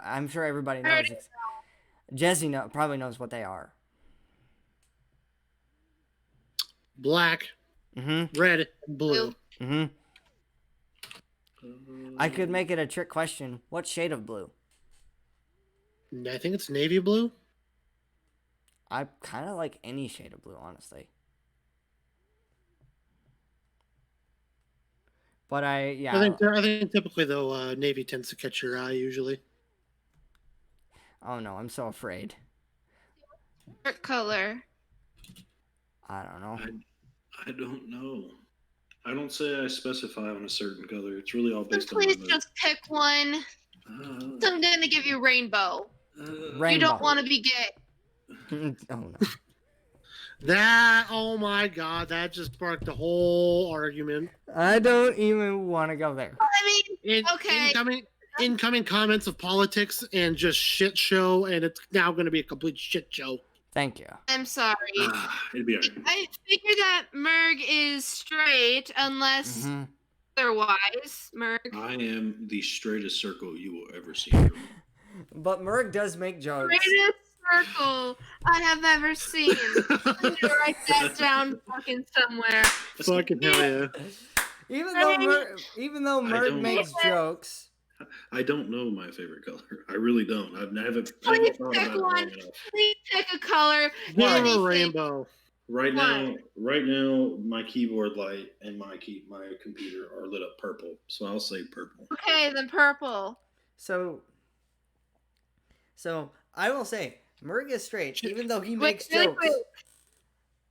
I'm sure everybody knows. Jesse probably knows what they are. Black, red, blue. I could make it a trick question. What shade of blue? I think it's navy blue. I kind of like any shade of blue, honestly. But I think typically though navy tends to catch your eye usually. Oh no, I'm so afraid. What color? I don't know. I don't know. I don't say I specify on a certain color. It's really all based on. Please just pick one. So I'm gonna give you rainbow. Rainbow. You don't want to be gay. Oh no. Oh my god, that just sparked the whole argument. I don't even want to go there. I mean, okay. Incoming comments of politics and just shit show, and it's now going to be a complete shit show. Thank you. I'm sorry. It'd be alright. I figure that Merg is straight unless otherwise. Merg. I am the straightest circle you will ever see. But Merg does make jokes. Straightest circle I have ever seen. I'm gonna write that down fucking somewhere. Fucking hell yeah. Even though Merg makes jokes. I don't know my favorite color. I really don't. I haven't thought Please about pick it long one. enough. Please pick a color. Give a rainbow. Right now, my keyboard light and my computer are lit up purple, so I'll say purple. Okay, then purple. So I will say, Merg is straight, even though he makes jokes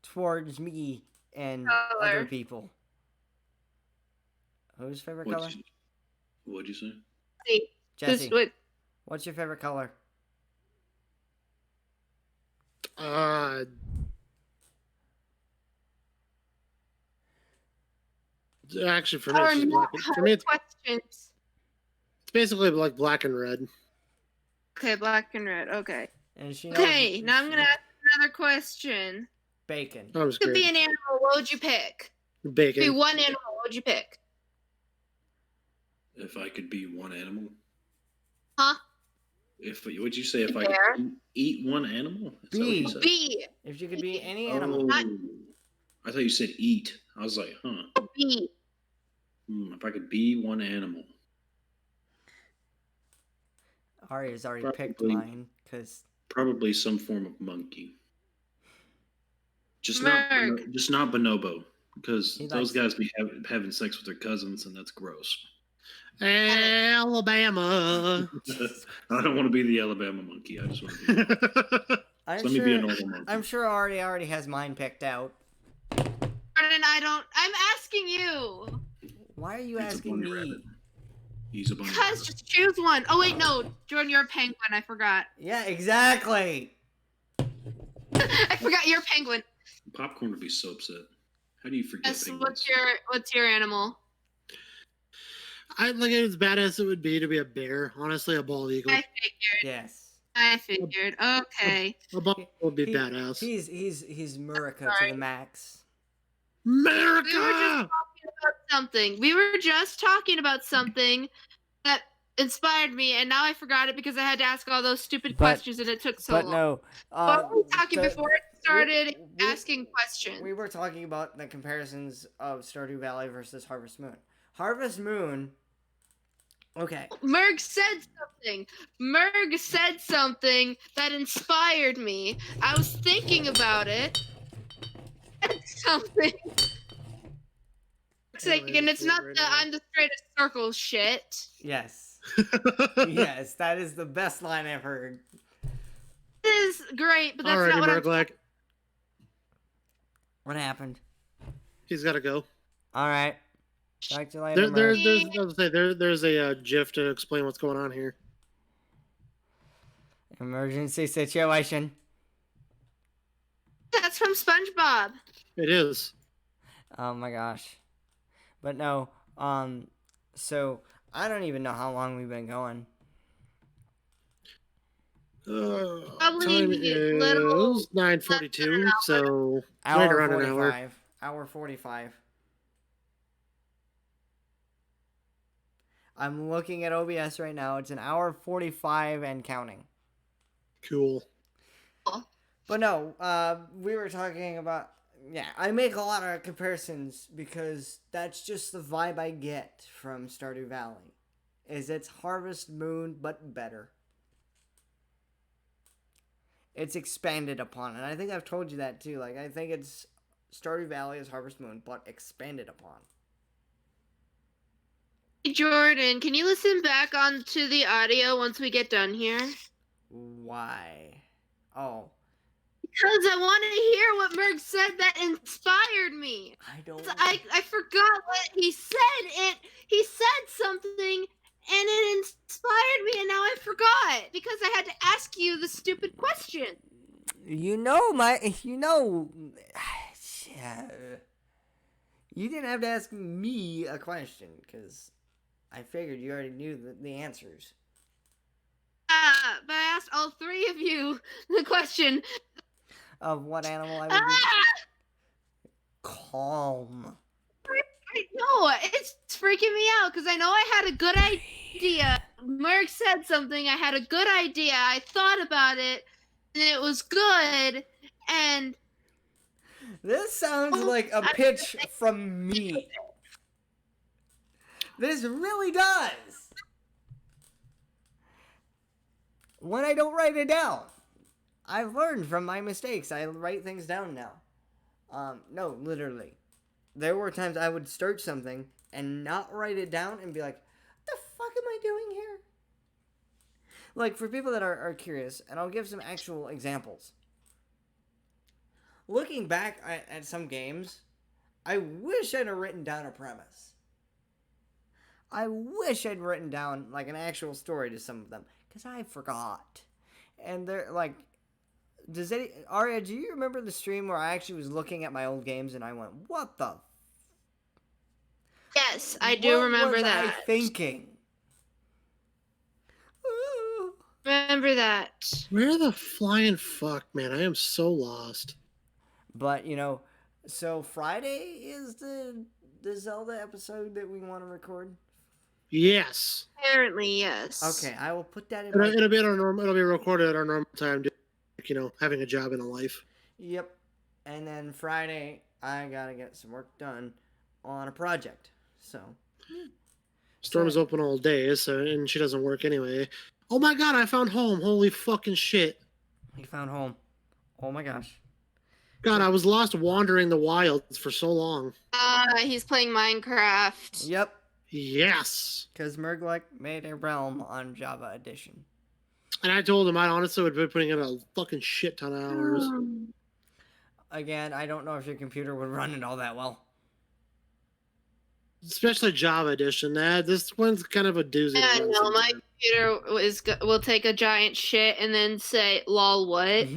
towards me and other people. Whose favorite color? What'd you say? Jesse, what's your favorite color? Actually, for me, it's basically like black and red. Okay, black and red. Okay. And okay, now I'm gonna ask another question. Bacon. If you could be an animal, what would you pick? Bacon. Be one animal, what would you pick? If I could be one animal? Huh? Would you say if I could eat one animal? Bee. Bee. If you could be any animal. I thought you said eat. I was like, huh. Bee. If I could be one animal. Ari has already picked mine because probably some form of monkey. Just not bonobo, because those guys be having sex with their cousins, and that's gross. Alabama. I don't want to be the Alabama monkey. I just want to be. Let me be a normal monkey. I'm sure Ari already has mine picked out. Jordan, I'm asking you. Why are you asking me? Rabbit. He's a bunny. Because just choose one. Oh wait, no, Jordan, you're a penguin. I forgot. Yeah, exactly. I forgot you're a penguin. Popcorn would be so upset. How do you forget? Yes, what's your animal? I think as bad as it would be to be a bear. Honestly, a bald eagle. I figured. Yes. I figured. Okay. A bald would be badass. He's Murica to the max. America. We were just talking about something that inspired me, and now I forgot it because I had to ask all those stupid questions, and it took so long. But no. What were we talking before it started asking questions? We were talking about the comparisons of Stardew Valley versus Harvest Moon. Harvest Moon Okay. Merg said something. Merg said something that inspired me. I was thinking about it. Something. And it's not that I'm the straightest circle shit. Yes. Yes, that is the best line I've heard. It is great, but that's Alrighty, not what I'm Merglac. What happened? He's got to go. All right. Talk to you later, There's a GIF to explain what's going on here. Emergency situation. That's from SpongeBob. It is. Oh my gosh. But no, so I don't even know how long we've been going. Probably Time is 9:42, so right around an hour. Hour 45. I'm looking at OBS right now. It's an hour 45 and counting. Cool. But no, we were talking about, yeah, I make a lot of comparisons because that's just the vibe I get from Stardew Valley. Is it's Harvest Moon, but better. It's expanded upon, and I think I've told you that too. Like, I think it's Stardew Valley is Harvest Moon, but expanded upon. Hey, Jordan, can you listen back onto the audio once we get done here? Why? Oh. Because I want to hear what Merg said that inspired me. I forgot what he said. He said something and it inspired me, and now I forgot because I had to ask you the stupid question. You didn't have to ask me a question because I figured you already knew the answers. But I asked all three of you the question of what animal I would be. Calm. No, it's freaking me out because I know I had a good idea. Merc said something. I had a good idea. I thought about it, and it was good. And this sounds like a pitch from me. This really does. When I don't write it down. I've learned from my mistakes. I write things down now. No, literally. There were times I would start something and not write it down and be like, what the fuck am I doing here? Like, for people that are curious, and I'll give some actual examples. Looking back at some games, I wish I'd have written down a premise. I wish I'd written down, like, an actual story to some of them, because I forgot. And they're, like... Aria, do you remember the stream where I actually was looking at my old games and I went, what the? Yes, I do remember that. What was I thinking? Remember that. Where the flying fuck, man? I am so lost. But, so Friday is the Zelda episode that we want to record? Yes. Apparently, yes. Okay, I will put that in. It'll be recorded at our normal time. Having a job in a life. Yep. And then Friday, I gotta get some work done on a project. So. Storm is open all day, and she doesn't work anyway. Oh my god, I found home. Holy fucking shit. You found home. Oh my gosh. God, I was lost wandering the wilds for so long. He's playing Minecraft. Yep. Yes. Because Merglek made a realm on Java Edition. And I told him I honestly would be putting in a fucking shit ton of hours. Again, I don't know if your computer would run it all that well. Especially Java Edition. This one's kind of a doozy. Yeah, no, my computer will take a giant shit and then say, lol, what?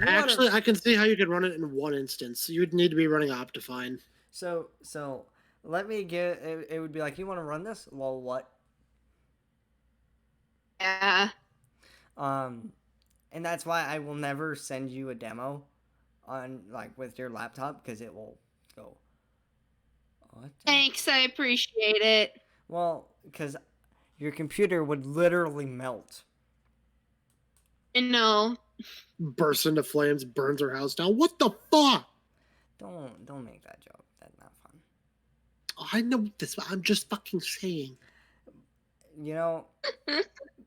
Actually, I can see how you could run it in one instance. You would need to be running Optifine. So let me get, it would be like, you want to run this? Lol, what? Yeah. And that's why I will never send you a demo on, like, with your laptop, because it will go. What? Thanks, I appreciate it. Well, because your computer would literally melt. I know. Bursts into flames, burns her house down. What the fuck? Don't make that joke. That's not fun. Oh, I know this, but I'm just fucking saying. you know,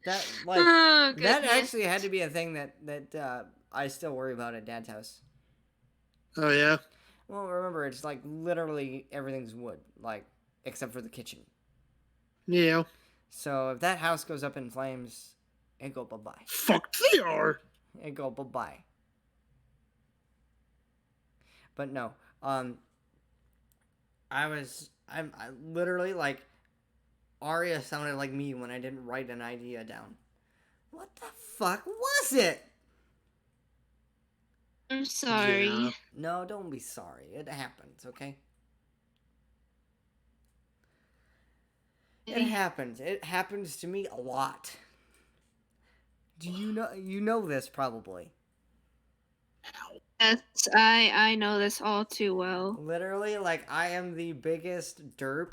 that like Oh, that goodness. actually had to be a thing that I still worry about at Dad's house. Oh yeah. Well, remember, it's like literally everything's wood, like except for the kitchen. Yeah. So if that house goes up in flames, it go bye bye. Fuck they are. It go bye bye. But no, I literally like Arya sounded like me when I didn't write an idea down. What the fuck was it? I'm sorry. Yeah. No, don't be sorry. It happens, okay? It happens. It happens to me a lot. Do you know this probably? Yes, I know this all too well. Literally, like I am the biggest derp.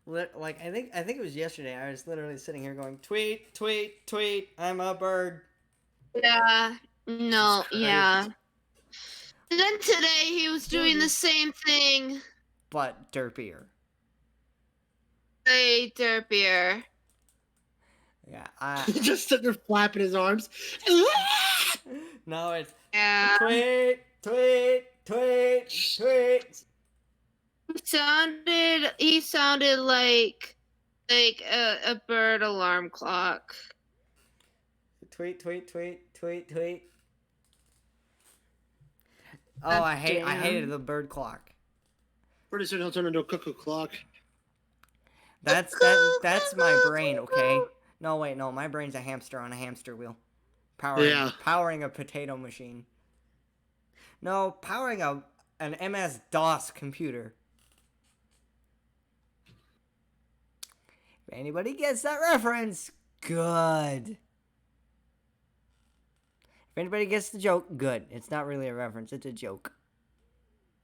Like I think it was yesterday. I was literally sitting here going, tweet, tweet, tweet. I'm a bird. Yeah. No, Jesus yeah. And then today he was doing the same thing. But derpier. Way derpier. Yeah, Just sitting there flapping his arms. no, it's Yeah. tweet, tweet, tweet, tweet. He sounded like a bird alarm clock. Tweet, tweet, tweet, tweet, tweet. Oh, God I damn. hated the bird clock. Pretty soon he'll turn into a cuckoo clock. That's my brain, okay? No, wait, no, my brain's a hamster on a hamster wheel. Powering a potato machine. No, powering an MS-DOS computer. If anybody gets that reference, good. If anybody gets the joke, good. It's not really a reference, it's a joke.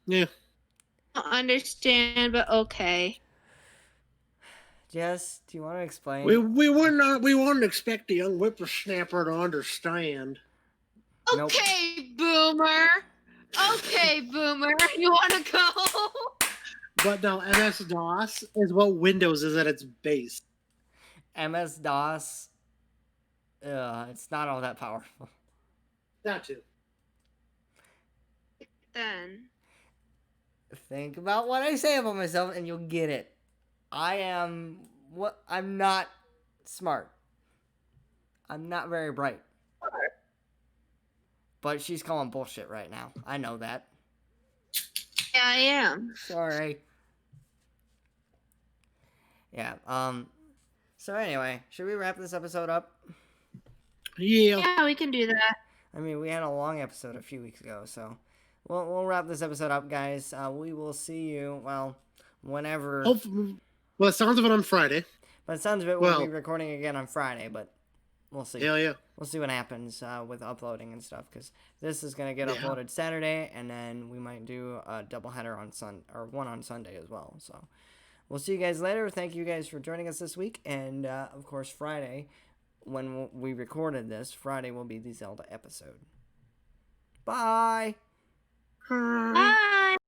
Yeah. I don't understand, but okay. Jess, do you want to explain? We wouldn't expect the young whippersnapper to understand. Nope. Okay, boomer. Okay, boomer. You want to go? But no, MS-DOS is what Windows is at its base. MS-DOS, it's not all that powerful. That too. Then. Think about what I say about myself and you'll get it. I'm not smart. I'm not very bright. But she's calling bullshit right now. I know that. Yeah, I am. Sorry. Yeah, so anyway, should we wrap this episode up? Yeah. Yeah, we can do that. I mean, we had a long episode a few weeks ago, so we'll wrap this episode up, guys. We will see you, well, whenever. Well, it sounds of it on Friday. But it sounds of it, we'll be recording again on Friday, but we'll see. Yeah. We'll see what happens with uploading and stuff, because this is going to get uploaded Saturday, and then we might do a doubleheader on one on Sunday as well, so. We'll see you guys later. Thank you guys for joining us this week, and of course, Friday, when we recorded this, Friday will be the Zelda episode. Bye! Bye.